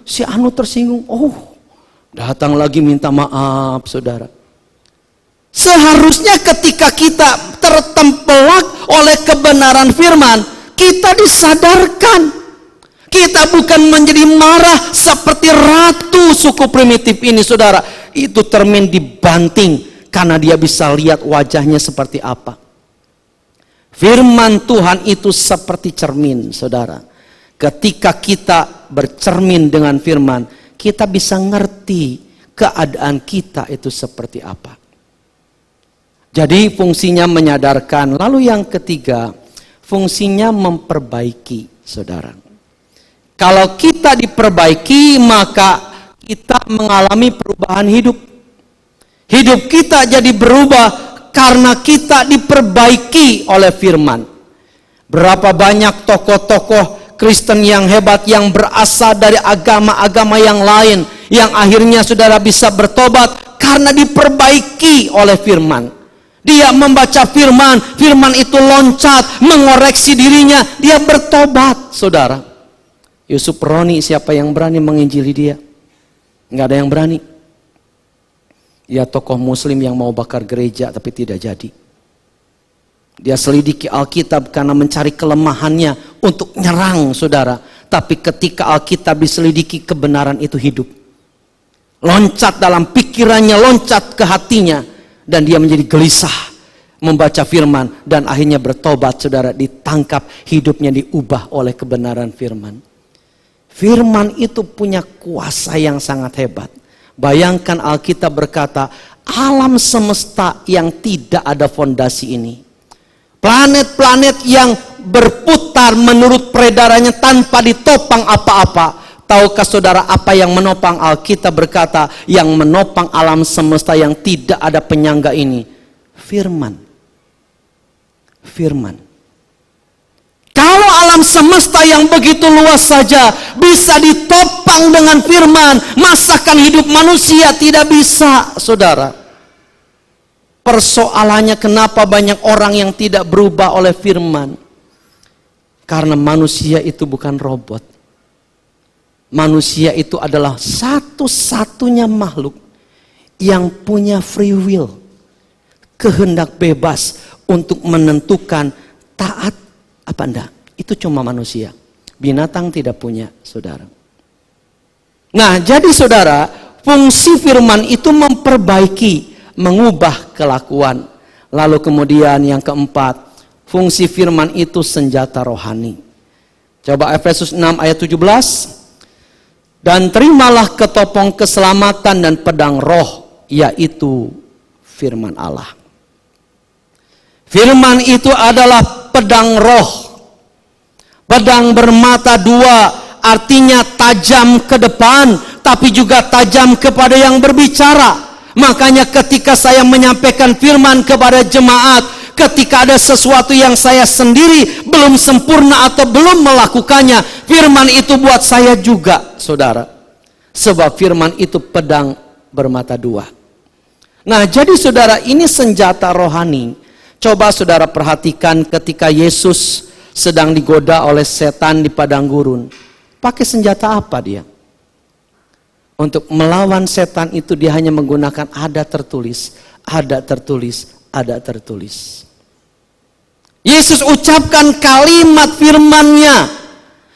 Si Anu tersinggung. Datang lagi minta maaf, saudara. Seharusnya ketika kita tertempelak oleh kebenaran firman, kita disadarkan. Kita bukan menjadi marah seperti ratu suku primitif ini, saudara. Itu cermin dibanting karena dia bisa lihat wajahnya seperti apa. Firman Tuhan itu seperti cermin, saudara. Ketika kita bercermin dengan firman, kita bisa ngerti keadaan kita itu seperti apa. Jadi fungsinya menyadarkan. Lalu yang ketiga, fungsinya memperbaiki, saudara. Kalau kita diperbaiki, maka kita mengalami perubahan hidup. Hidup kita jadi berubah karena kita diperbaiki oleh firman. Berapa banyak tokoh-tokoh Kristen yang hebat yang berasal dari agama-agama yang lain, yang akhirnya saudara bisa bertobat karena diperbaiki oleh firman. Dia membaca firman, firman itu loncat, mengoreksi dirinya, dia bertobat, saudara. Yusuf Roni, siapa yang berani menginjili dia? Nggak ada yang berani. Dia tokoh muslim yang mau bakar gereja tapi tidak jadi. Dia selidiki Alkitab karena mencari kelemahannya untuk nyerang, saudara. Tapi ketika Alkitab diselidiki, kebenaran itu hidup. Loncat dalam pikirannya, loncat ke hatinya. Dan dia menjadi gelisah membaca firman. Dan akhirnya bertobat, saudara. Ditangkap, hidupnya diubah oleh kebenaran firman. Firman itu punya kuasa yang sangat hebat. Bayangkan Alkitab berkata, alam semesta yang tidak ada fondasi ini. Planet-planet yang berputar menurut peredarannya tanpa ditopang apa-apa. Tahukah saudara apa yang menopang? Alkitab berkata, yang menopang alam semesta yang tidak ada penyangga ini, firman. Firman. Kalau alam semesta yang begitu luas saja bisa ditopang dengan firman, masakan hidup manusia tidak bisa, saudara. Persoalannya kenapa banyak orang yang tidak berubah oleh firman? Karena manusia itu bukan robot. Manusia itu adalah satu-satunya makhluk yang punya free will, kehendak bebas untuk menentukan taat apa enggak. Itu cuma manusia. Binatang tidak punya, saudara. Nah, jadi saudara, fungsi firman itu memperbaiki, mengubah kelakuan. Lalu kemudian yang keempat, fungsi firman itu senjata rohani. Coba Efesus 6 ayat 17. Dan terimalah ketopong keselamatan dan pedang roh, yaitu firman Allah. Firman itu adalah pedang roh. Pedang bermata dua, artinya tajam ke depan, tapi juga tajam kepada yang berbicara. Makanya ketika saya menyampaikan firman kepada jemaat, ketika ada sesuatu yang saya sendiri belum sempurna atau belum melakukannya, firman itu buat saya juga, saudara. Sebab firman itu pedang bermata dua. Nah, jadi saudara, ini senjata rohani. Coba saudara perhatikan ketika Yesus sedang digoda oleh setan di padang gurun. Pakai senjata apa dia? Untuk melawan setan itu dia hanya menggunakan ada tertulis, ada tertulis, ada tertulis. Yesus ucapkan kalimat firman-Nya.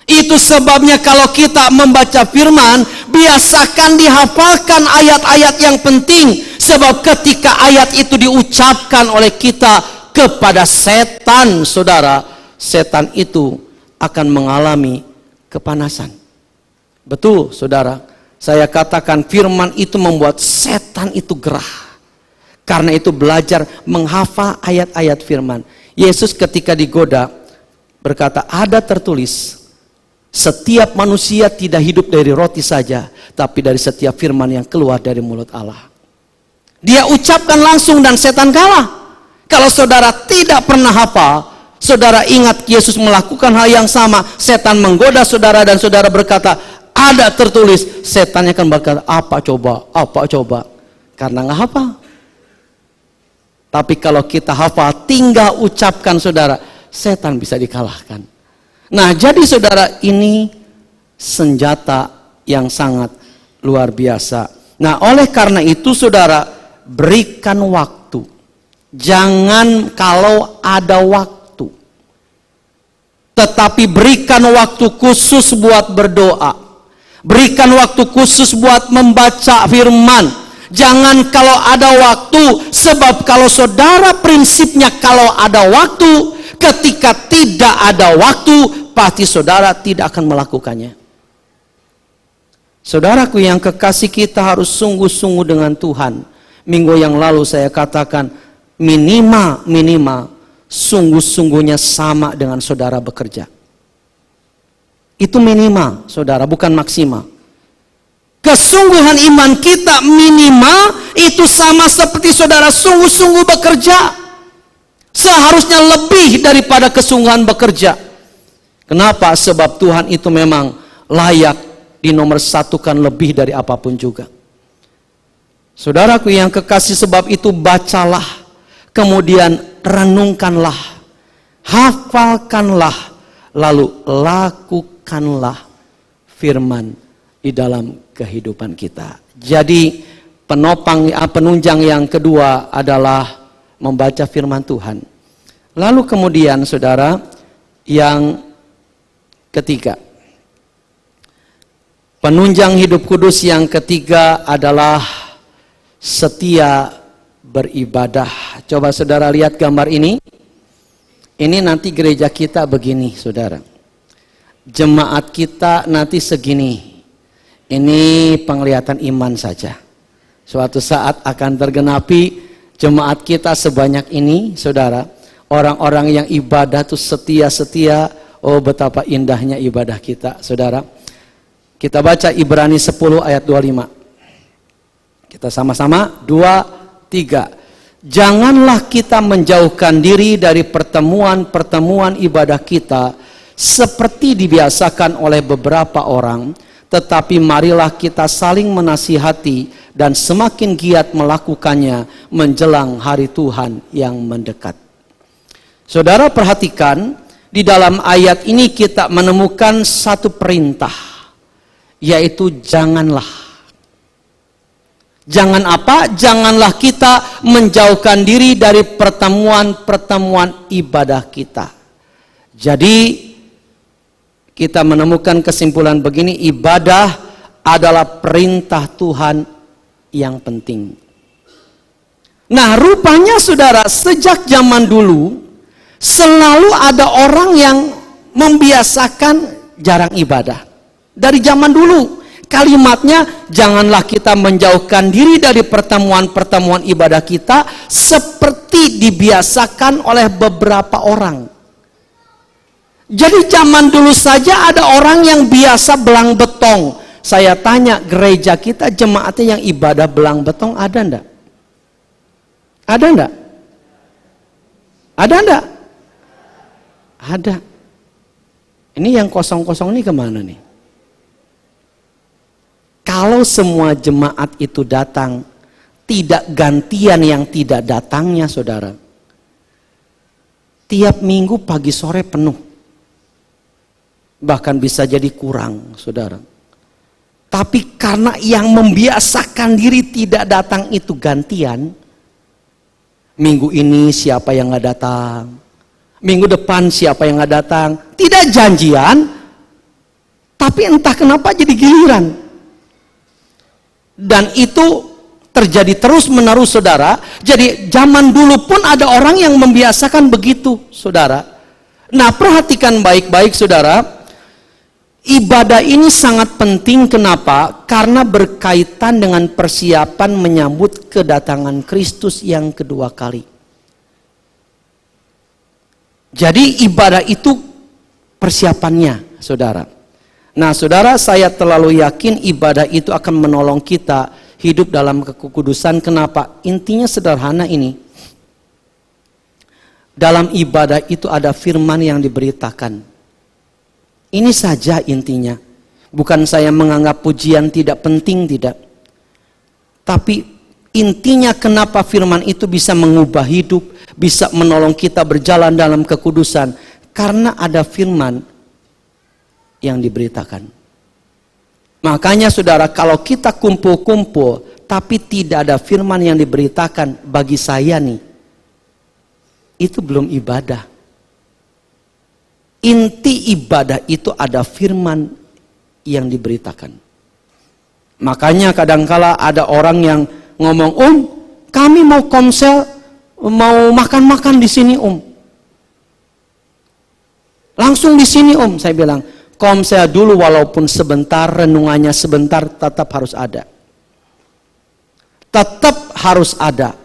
Itu sebabnya kalau kita membaca firman, biasakan dihafalkan ayat-ayat yang penting. Sebab ketika ayat itu diucapkan oleh kita kepada setan, saudara, setan itu akan mengalami kepanasan. Betul, saudara. Saya katakan firman itu membuat setan itu gerah. Karena itu belajar menghafal ayat-ayat firman. Yesus ketika digoda berkata, ada tertulis, setiap manusia tidak hidup dari roti saja, tapi dari setiap firman yang keluar dari mulut Allah. Dia ucapkan langsung dan setan kalah. Kalau saudara tidak pernah hafal, saudara ingat Yesus melakukan hal yang sama. Setan menggoda saudara dan saudara berkata, ada tertulis. Setannya kan berkata, apa coba? Karena nggak hafal. Tapi kalau kita hafal, tinggal ucapkan saudara, setan bisa dikalahkan. Nah, jadi saudara, ini senjata yang sangat luar biasa. Nah, oleh karena itu saudara, berikan waktu. Jangan kalau ada waktu, tetapi berikan waktu khusus buat berdoa. Berikan waktu khusus buat membaca firman. Jangan kalau ada waktu, sebab kalau saudara prinsipnya kalau ada waktu, ketika tidak ada waktu, pasti saudara tidak akan melakukannya. Saudaraku yang kekasih, kita harus sungguh-sungguh dengan Tuhan. Minggu yang lalu saya katakan, minimal sungguh-sungguhnya sama dengan saudara bekerja. Itu minimal, saudara, bukan maksimal. Kesungguhan iman kita minimal itu sama seperti saudara sungguh-sungguh bekerja. Seharusnya lebih daripada kesungguhan bekerja. Kenapa? Sebab Tuhan itu memang layak dinomorsatukan lebih dari apapun juga. Saudaraku yang kekasih, sebab itu bacalah, kemudian renungkanlah, hafalkanlah, lalu lakukanlah firman di dalam kehidupan kita. Jadi penunjang yang kedua adalah membaca firman Tuhan. Lalu kemudian saudara, yang ketiga, penunjang hidup kudus yang ketiga adalah setia beribadah. Coba saudara lihat gambar ini. Ini nanti gereja kita begini, saudara. Jemaat kita nanti segini. Ini penglihatan iman saja. Suatu saat akan tergenapi jemaat kita sebanyak ini, saudara. Orang-orang yang ibadah tuh setia-setia. Oh, betapa indahnya ibadah kita, saudara. Kita baca Ibrani 10 ayat 25. Kita sama-sama, 2, 3. Janganlah kita menjauhkan diri dari pertemuan-pertemuan ibadah kita seperti dibiasakan oleh beberapa orang, tetapi marilah kita saling menasihati dan semakin giat melakukannya menjelang hari Tuhan yang mendekat. Saudara perhatikan, di dalam ayat ini kita menemukan satu perintah, yaitu janganlah. Jangan apa? Janganlah kita menjauhkan diri dari pertemuan-pertemuan ibadah kita. Jadi kita menemukan kesimpulan begini, ibadah adalah perintah Tuhan yang penting. Nah, rupanya saudara, sejak zaman dulu selalu ada orang yang membiasakan jarang ibadah. Dari zaman dulu kalimatnya, janganlah kita menjauhkan diri dari pertemuan-pertemuan ibadah kita seperti dibiasakan oleh beberapa orang. Jadi zaman dulu saja ada orang yang biasa belang betong. Saya tanya, gereja kita jemaatnya yang ibadah belang betong ada enggak? Ada enggak? Ada enggak? Ada. Ini yang kosong-kosong ini kemana nih? Kalau semua jemaat itu datang, tidak gantian yang tidak datangnya, saudara. Tiap minggu pagi sore penuh. Bahkan bisa jadi kurang, saudara. Tapi karena yang membiasakan diri tidak datang itu gantian, minggu ini siapa yang nggak datang, minggu depan siapa yang nggak datang, tidak janjian, tapi entah kenapa jadi giliran. Dan itu terjadi terus menerus, saudara. Jadi zaman dulu pun ada orang yang membiasakan begitu, saudara. Nah, perhatikan baik-baik, saudara. Ibadah ini sangat penting. Kenapa? Karena berkaitan dengan persiapan menyambut kedatangan Kristus yang kedua kali. Jadi ibadah itu persiapannya, saudara. Nah, saudara, saya terlalu yakin ibadah itu akan menolong kita hidup dalam kekudusan. Kenapa? Intinya sederhana ini. Dalam ibadah itu ada firman yang diberitakan. Ini saja intinya. Bukan saya menganggap pujian tidak penting, tidak. Tapi intinya kenapa firman itu bisa mengubah hidup, bisa menolong kita berjalan dalam kekudusan. Karena ada firman yang diberitakan. Makanya saudara, kalau kita kumpul-kumpul, tapi tidak ada firman yang diberitakan, bagi saya nih, itu belum ibadah. Inti ibadah itu ada firman yang diberitakan. Makanya kadangkala ada orang yang ngomong, kami mau komsel, mau makan-makan di sini Langsung di sini saya bilang, komsel dulu walaupun sebentar, renungannya sebentar, tetap harus ada. Tetap harus ada.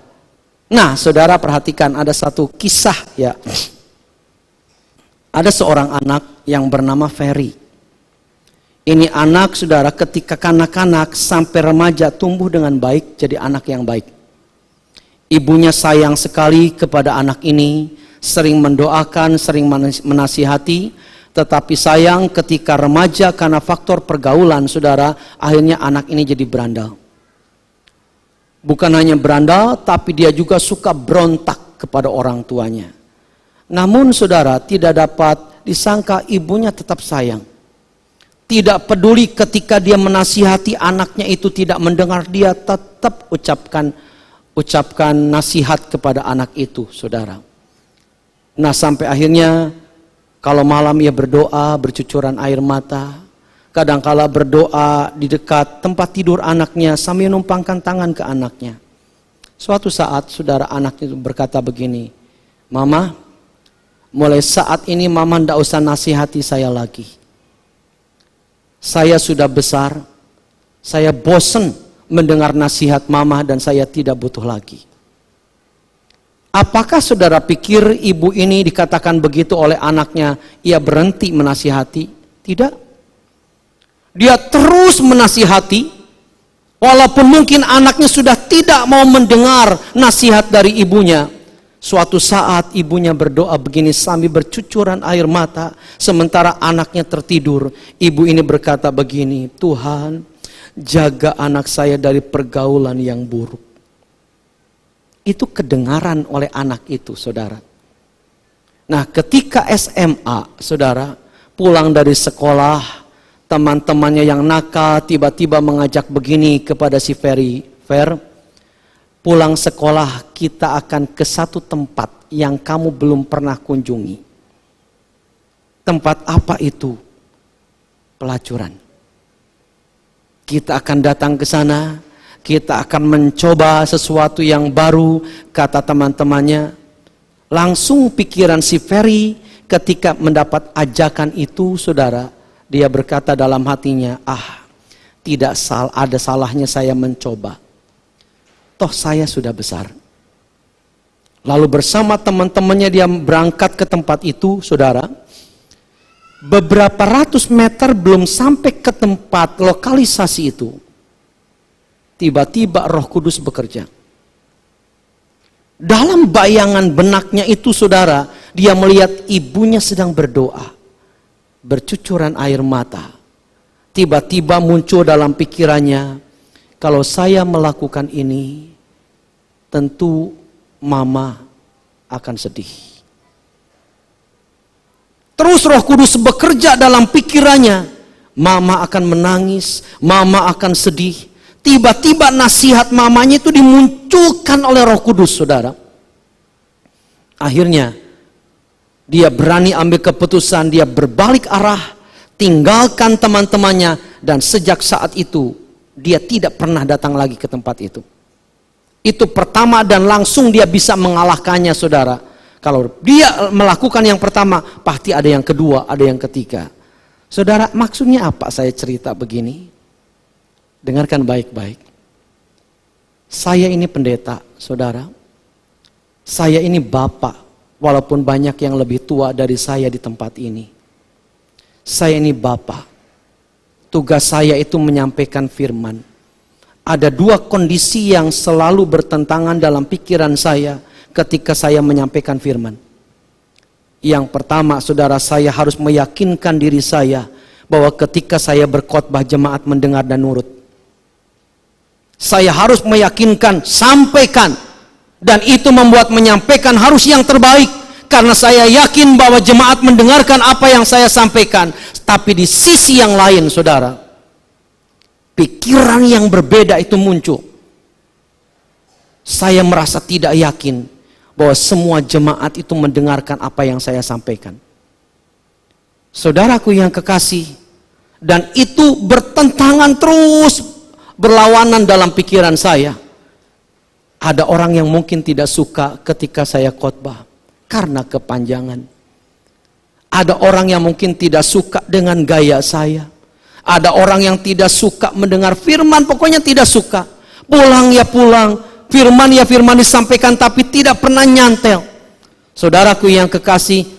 Nah, saudara perhatikan ada satu kisah ya. Ada seorang anak yang bernama Ferry. Ini anak saudara ketika kanak-kanak sampai remaja tumbuh dengan baik, jadi anak yang baik. Ibunya sayang sekali kepada anak ini, sering mendoakan, sering menasihati, tetapi sayang ketika remaja karena faktor pergaulan saudara, akhirnya anak ini jadi berandal. Bukan hanya berandal, tapi dia juga suka berontak kepada orang tuanya. Namun saudara, tidak dapat disangka ibunya tetap sayang. Tidak peduli ketika dia menasihati anaknya itu tidak mendengar, dia tetap ucapkan nasihat kepada anak itu, saudara. Nah, sampai akhirnya kalau malam ia berdoa, bercucuran air mata. Kadangkala berdoa di dekat tempat tidur anaknya sambil numpangkan tangan ke anaknya. Suatu saat saudara anaknya itu berkata begini, Mama, mulai saat ini Mama tidak usah nasihati saya lagi. Saya sudah besar, saya bosan mendengar nasihat Mama dan saya tidak butuh lagi. Apakah saudara pikir ibu ini dikatakan begitu oleh anaknya, ia berhenti menasihati? Tidak. Dia terus menasihati, walaupun mungkin anaknya sudah tidak mau mendengar nasihat dari ibunya. Suatu saat ibunya berdoa begini sambil bercucuran air mata, sementara anaknya tertidur. Ibu ini berkata begini, Tuhan, jaga anak saya dari pergaulan yang buruk. Itu kedengaran oleh anak itu, saudara. Nah, ketika SMA, saudara, pulang dari sekolah, teman-temannya yang nakal tiba-tiba mengajak begini kepada si Ferry, pulang sekolah kita akan ke satu tempat yang kamu belum pernah kunjungi. Tempat apa itu? Pelacuran. Kita akan datang ke sana, kita akan mencoba sesuatu yang baru, kata teman-temannya. Langsung pikiran si Ferry ketika mendapat ajakan itu, saudara, dia berkata dalam hatinya, tidak ada salahnya saya mencoba. Toh saya sudah besar. Lalu bersama teman-temannya dia berangkat ke tempat itu, saudara. Beberapa ratus meter belum sampai ke tempat lokalisasi itu. Tiba-tiba Roh Kudus bekerja. Dalam bayangan benaknya itu, saudara, dia melihat ibunya sedang berdoa. Bercucuran air mata. Tiba-tiba muncul dalam pikirannya, kalau saya melakukan ini, tentu Mama akan sedih. Terus Roh Kudus bekerja dalam pikirannya, Mama akan menangis, Mama akan sedih. Tiba-tiba nasihat mamanya itu dimunculkan oleh Roh Kudus, saudara. Akhirnya dia berani ambil keputusan, dia berbalik arah, tinggalkan teman-temannya, dan sejak saat itu dia tidak pernah datang lagi ke tempat itu. Itu pertama dan langsung dia bisa mengalahkannya, saudara. Kalau dia melakukan yang pertama, pasti ada yang kedua, ada yang ketiga. Saudara, maksudnya apa saya cerita begini? Dengarkan baik-baik. Saya ini pendeta, saudara. Saya ini bapak. Walaupun banyak yang lebih tua dari saya di tempat ini. Saya ini bapak. Tugas saya itu menyampaikan firman. Ada dua kondisi yang selalu bertentangan dalam pikiran saya ketika saya menyampaikan firman. Yang pertama, saudara, saya harus meyakinkan diri saya bahwa ketika saya berkhotbah jemaat mendengar dan nurut. Saya harus meyakinkan, sampaikan. Dan itu membuat menyampaikan harus yang terbaik. Karena saya yakin bahwa jemaat mendengarkan apa yang saya sampaikan. Tapi di sisi yang lain, saudara, pikiran yang berbeda itu muncul. Saya merasa tidak yakin bahwa semua jemaat itu mendengarkan apa yang saya sampaikan. Saudaraku yang kekasih, dan itu bertentangan terus, berlawanan dalam pikiran saya. Ada orang yang mungkin tidak suka ketika saya khotbah karena kepanjangan. Ada orang yang mungkin tidak suka dengan gaya saya. Ada orang yang tidak suka mendengar firman, pokoknya tidak suka. Pulang ya pulang, firman ya firman disampaikan tapi tidak pernah nyantel. Saudaraku yang kekasih,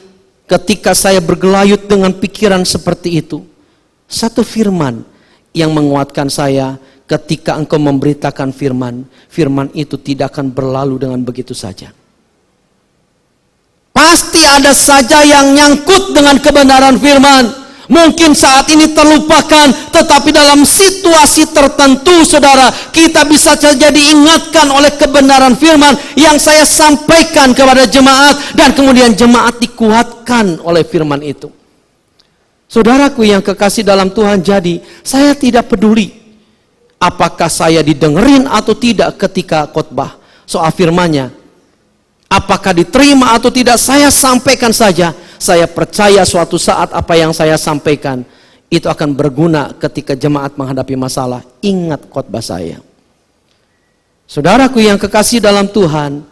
ketika saya bergelayut dengan pikiran seperti itu, satu firman yang menguatkan saya. Ketika engkau memberitakan firman, firman itu tidak akan berlalu dengan begitu saja. Pasti ada saja yang nyangkut dengan kebenaran firman. Mungkin saat ini terlupakan, tetapi dalam situasi tertentu, saudara, kita bisa saja diingatkan oleh kebenaran firman yang saya sampaikan kepada jemaat, dan kemudian jemaat dikuatkan oleh firman itu. Saudaraku yang kekasih dalam Tuhan, jadi saya tidak peduli apakah saya didengerin atau tidak ketika khotbah soal firman-Nya. Apakah diterima atau tidak, saya sampaikan saja. Saya percaya suatu saat apa yang saya sampaikan itu akan berguna ketika jemaat menghadapi masalah. Ingat khotbah saya. Saudaraku yang kekasih dalam Tuhan,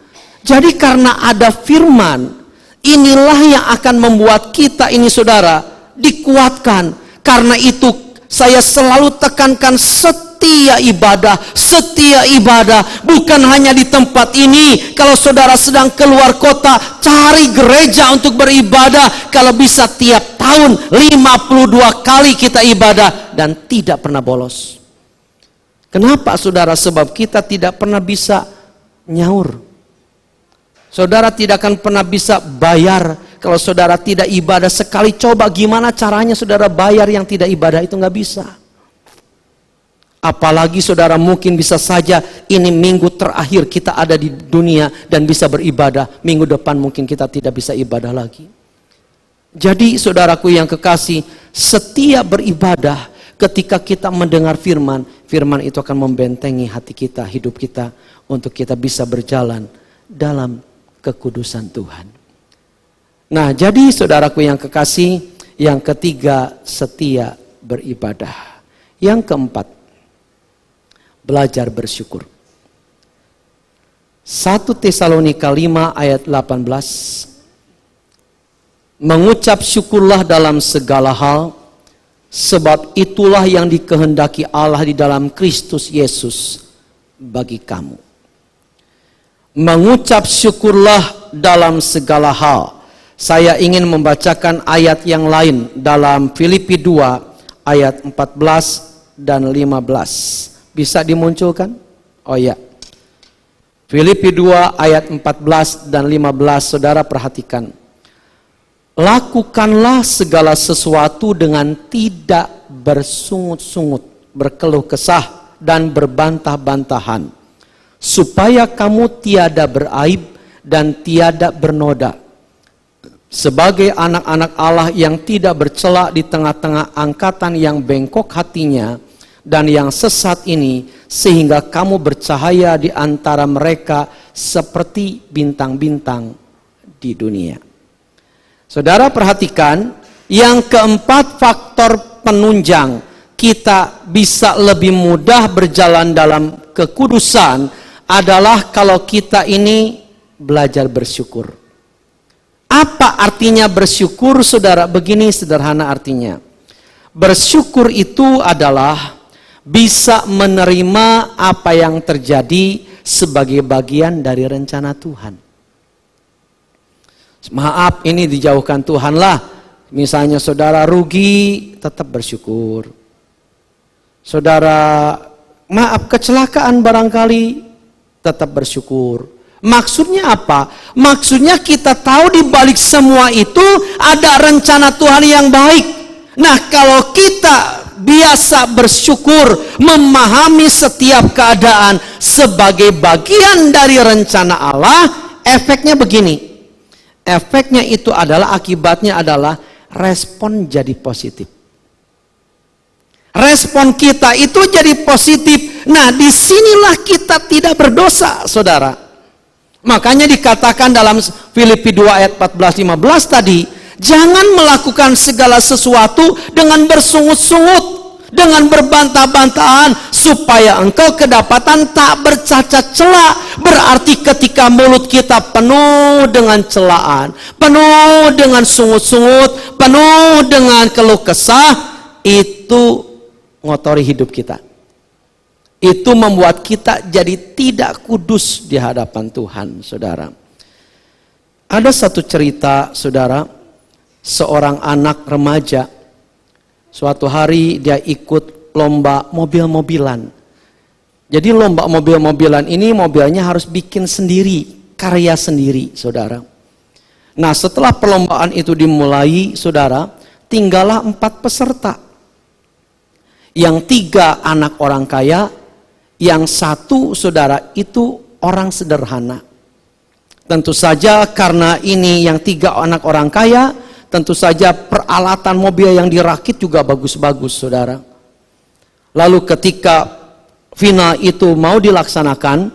jadi karena ada firman, inilah yang akan membuat kita ini, saudara, dikuatkan. Karena itu saya selalu tekankan setia ibadah, bukan hanya di tempat ini. Kalau saudara sedang keluar kota, cari gereja untuk beribadah. Kalau bisa tiap tahun 52 kali kita ibadah dan tidak pernah bolos. Kenapa, saudara? Sebab kita tidak pernah bisa nyaur. Saudara tidak akan pernah bisa bayar kalau saudara tidak ibadah sekali. Coba gimana caranya saudara bayar yang tidak ibadah, itu nggak bisa. Apalagi saudara mungkin bisa saja ini minggu terakhir kita ada di dunia dan bisa beribadah. Minggu depan mungkin kita tidak bisa ibadah lagi. Jadi saudaraku yang kekasih, setiap beribadah ketika kita mendengar firman, firman itu akan membentengi hati kita, hidup kita, untuk kita bisa berjalan dalam kekudusan Tuhan. Nah, jadi saudaraku yang kekasih, yang ketiga, setia beribadah. Yang keempat, belajar bersyukur. 1 Tesalonika 5 ayat 18. Mengucap syukurlah dalam segala hal, sebab itulah yang dikehendaki Allah di dalam Kristus Yesus bagi kamu. Mengucap syukurlah dalam segala hal. Saya ingin membacakan ayat yang lain dalam Filipi 2 ayat 14 dan 15. Bisa dimunculkan? Oh ya. Filipi 2 ayat 14 dan 15, saudara perhatikan. Lakukanlah segala sesuatu dengan tidak bersungut-sungut, berkeluh kesah dan berbantah-bantahan, supaya kamu tiada beraib dan tiada bernoda, sebagai anak-anak Allah yang tidak bercela di tengah-tengah angkatan yang bengkok hatinya dan yang sesat ini, sehingga kamu bercahaya di antara mereka seperti bintang-bintang di dunia. Saudara perhatikan, yang keempat faktor penunjang kita bisa lebih mudah berjalan dalam kekudusan adalah kalau kita ini belajar bersyukur. Apa artinya bersyukur, saudara? Begini sederhana artinya. Bersyukur itu adalah bisa menerima apa yang terjadi sebagai bagian dari rencana Tuhan. Maaf, ini dijauhkan Tuhan lah. Misalnya saudara rugi, tetap bersyukur. Saudara, maaf, kecelakaan barangkali, tetap bersyukur. Maksudnya apa? Maksudnya kita tahu di balik semua itu ada rencana Tuhan yang baik. Nah, kalau kita biasa bersyukur, memahami setiap keadaan sebagai bagian dari rencana Allah, efeknya begini. Efeknya itu adalah, akibatnya adalah respon jadi positif. Respon kita itu jadi positif. Nah, disinilah kita tidak berdosa, saudara. Makanya dikatakan dalam Filipi 2 ayat 14-15 tadi, jangan melakukan segala sesuatu dengan bersungut-sungut, dengan berbantah-bantahan, supaya engkau kedapatan tak bercacat celah. Berarti ketika mulut kita penuh dengan celaan, penuh dengan sungut-sungut, penuh dengan keluh kesah, itu ngotori hidup kita. Itu membuat kita jadi tidak kudus di hadapan Tuhan, saudara. Ada satu cerita, saudara, seorang anak remaja, suatu hari dia ikut lomba mobil-mobilan. Jadi lomba mobil-mobilan ini mobilnya harus bikin sendiri, karya sendiri, saudara. Nah, setelah perlombaan itu dimulai, saudara, tinggallah 4 peserta. Yang 3 anak orang kaya, yang 1, saudara, itu orang sederhana. Tentu saja karena ini yang 3 anak orang kaya, tentu saja peralatan mobil yang dirakit juga bagus-bagus, saudara. Lalu ketika final itu mau dilaksanakan,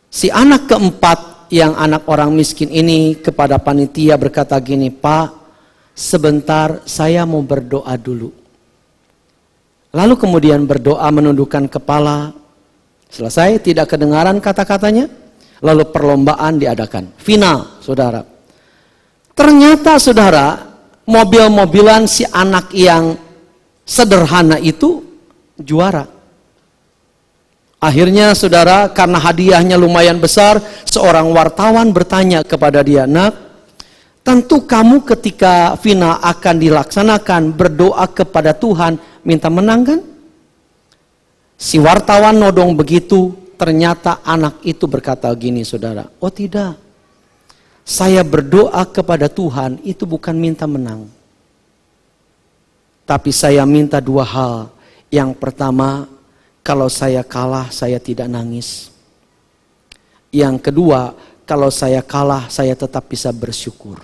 si anak keempat yang anak orang miskin ini kepada panitia berkata gini, "Pak, sebentar saya mau berdoa dulu." Lalu kemudian berdoa menundukkan kepala. Selesai, tidak kedengaran kata-katanya. Lalu perlombaan diadakan. Final, saudara. Ternyata, saudara, mobil-mobilan si anak yang sederhana itu juara. Akhirnya, saudara, karena hadiahnya lumayan besar, seorang wartawan bertanya kepada dia, "Nak, tentu kamu ketika final akan dilaksanakan berdoa kepada Tuhan minta menang kan?" Si wartawan nodong begitu, ternyata anak itu berkata gini, saudara, "Oh tidak, saya berdoa kepada Tuhan itu bukan minta menang. Tapi saya minta 2 hal. Yang pertama, kalau saya kalah saya tidak nangis. Yang kedua, kalau saya kalah saya tetap bisa bersyukur."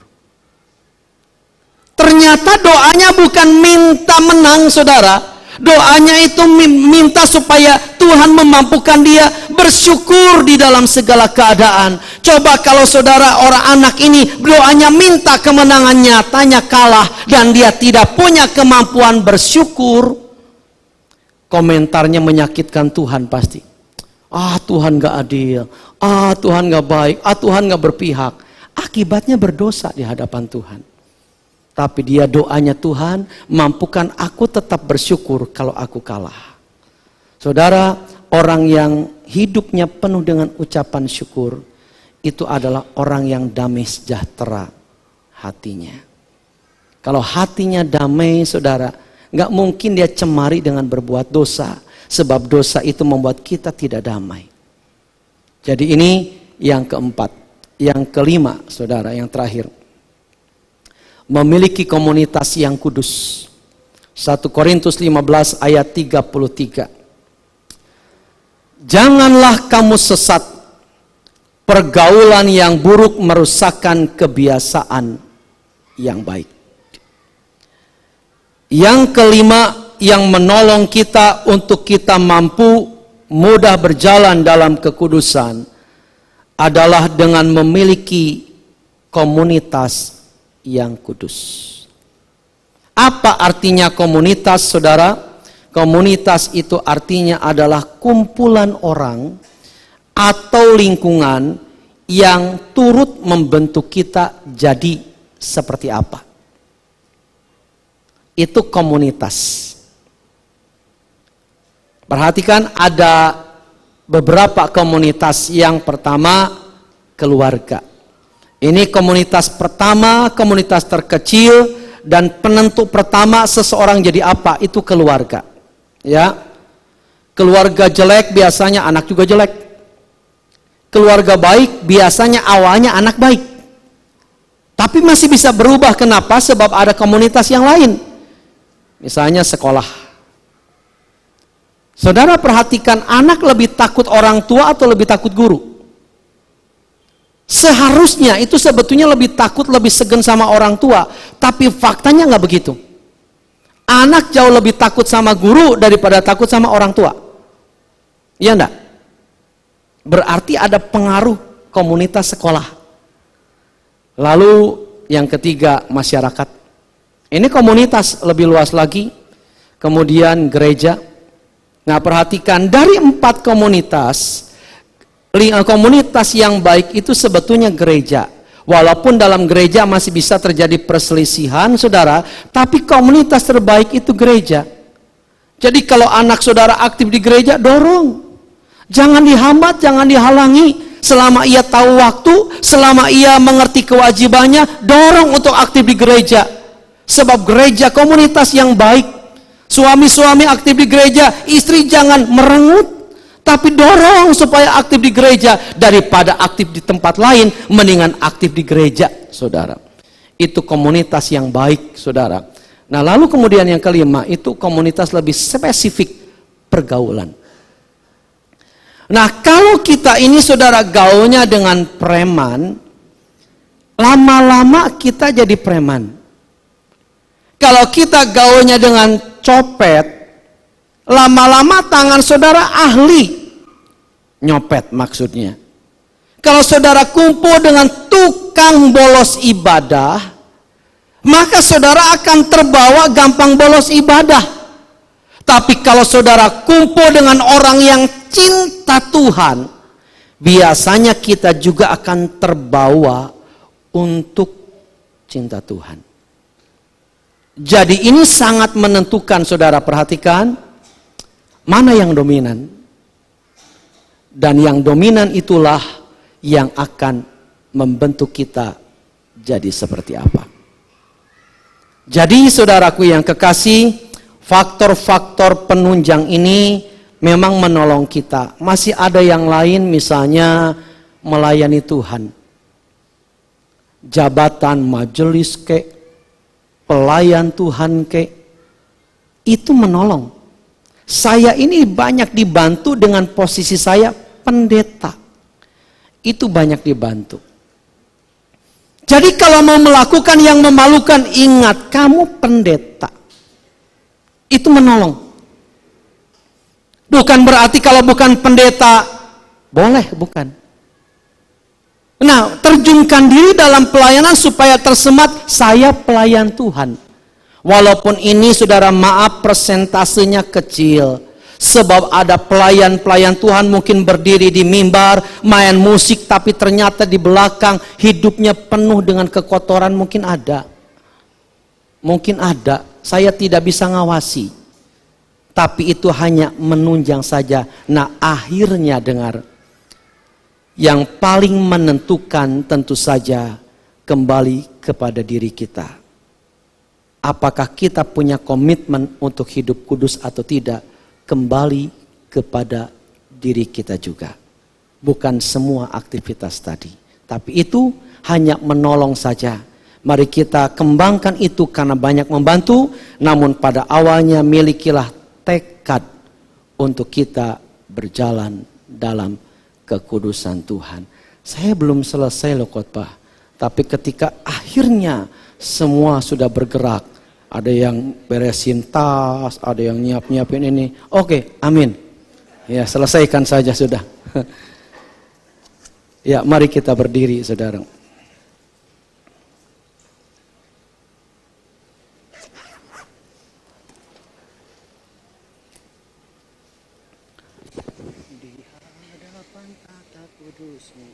Ternyata doanya bukan minta menang, saudara. Doanya itu minta supaya Tuhan memampukan dia bersyukur di dalam segala keadaan. Coba kalau saudara, orang anak ini doanya minta kemenangan, nyatanya kalah dan dia tidak punya kemampuan bersyukur, komentarnya menyakitkan Tuhan pasti. "Ah, Tuhan gak adil, ah Tuhan gak baik, ah Tuhan gak berpihak." Akibatnya berdosa di hadapan Tuhan. Tapi dia doanya, "Tuhan, mampukan aku tetap bersyukur kalau aku kalah." Saudara, orang yang hidupnya penuh dengan ucapan syukur, itu adalah orang yang damai sejahtera hatinya. Kalau hatinya damai, saudara, gak mungkin dia cemari dengan berbuat dosa. Sebab dosa itu membuat kita tidak damai. Jadi ini yang keempat. Yang kelima, saudara, yang terakhir. Memiliki komunitas yang kudus. 1 Korintus 15 ayat 33. "Janganlah kamu sesat. Pergaulan yang buruk merusakkan kebiasaan yang baik." Yang kelima yang menolong kita untuk kita mampu mudah berjalan dalam kekudusan adalah dengan memiliki komunitas yang kudus. Apa artinya komunitas, saudara? Komunitas itu artinya adalah kumpulan orang atau lingkungan yang turut membentuk kita jadi seperti apa. Itu komunitas. Perhatikan, ada beberapa komunitas. Yang pertama, keluarga. Ini komunitas pertama, komunitas terkecil, dan penentu pertama seseorang jadi apa? Itu keluarga. Ya. Keluarga jelek biasanya anak juga jelek. keluarga baik biasanya awalnya anak baik. Tapi masih bisa berubah. Kenapa? Sebab ada komunitas yang lain. Misalnya sekolah. Saudara perhatikan, anak lebih takut orang tua atau lebih takut guru? Seharusnya itu sebetulnya lebih takut, lebih segan sama orang tua. Tapi faktanya nggak begitu. Anak jauh lebih takut sama guru daripada takut sama orang tua. Iya enggak? Berarti ada pengaruh komunitas sekolah. Lalu yang ketiga, masyarakat. Ini komunitas lebih luas lagi. Kemudian gereja. Nah, perhatikan dari 4 komunitas yang baik itu sebetulnya gereja. Walaupun dalam gereja masih bisa terjadi perselisihan, saudara, tapi komunitas terbaik itu gereja. Jadi kalau anak saudara aktif di gereja, dorong. Jangan dihambat, jangan dihalangi. Selama ia tahu waktu, selama ia mengerti kewajibannya, dorong untuk aktif di gereja. Sebab gereja komunitas yang baik. Suami-suami aktif di gereja, istri jangan merengut, tapi dorong supaya aktif di gereja. Daripada aktif di tempat lain, mendingan aktif di gereja, saudara. Itu komunitas yang baik, saudara. Nah, lalu kemudian yang kelima, itu komunitas lebih spesifik, pergaulan. Nah, kalau kita ini saudara gaulnya dengan preman, lama-lama kita jadi preman. Kalau kita gaulnya dengan copet, lama-lama tangan saudara ahli nyopet maksudnya. Kalau saudara kumpul dengan tukang bolos ibadah, maka saudara akan terbawa gampang bolos ibadah. Tapi kalau saudara kumpul dengan orang yang cinta Tuhan, biasanya kita juga akan terbawa untuk cinta Tuhan. Jadi ini sangat menentukan, saudara perhatikan, mana yang dominan. Dan yang dominan itulah yang akan membentuk kita jadi seperti apa. Jadi saudaraku yang kekasih, faktor-faktor penunjang ini memang menolong kita. Masih ada yang lain, misalnya melayani Tuhan. Jabatan majelis pelayan Tuhan itu menolong. Saya ini banyak dibantu dengan posisi saya pendeta. Itu banyak dibantu. Jadi kalau mau melakukan yang memalukan, ingat kamu pendeta. Itu menolong. Bukan berarti kalau bukan pendeta, boleh, bukan. Nah, terjunkan diri dalam pelayanan supaya tersemat, saya pelayan Tuhan. Walaupun ini saudara maaf persentasenya kecil. Sebab ada pelayan-pelayan Tuhan mungkin berdiri di mimbar, main musik, tapi ternyata di belakang hidupnya penuh dengan kekotoran, mungkin ada. Mungkin ada. Saya tidak bisa ngawasi. Tapi itu hanya menunjang saja. Nah, akhirnya dengar. Yang paling menentukan tentu saja kembali kepada diri kita. Apakah kita punya komitmen untuk hidup kudus atau tidak? Kembali kepada diri kita juga. Bukan semua aktivitas tadi. Tapi itu hanya menolong saja. Mari kita kembangkan itu karena banyak membantu. Namun pada awalnya milikilah tekad untuk kita berjalan dalam kekudusan Tuhan. Saya belum selesai loh khotbah. Tapi ketika akhirnya semua sudah bergerak. Ada yang beresin tas, ada yang nyiapin ini. Oke, amin. Ya, selesaikan saja sudah. Ya, mari kita berdiri, saudara. Di hadapan tata kudus-Mu.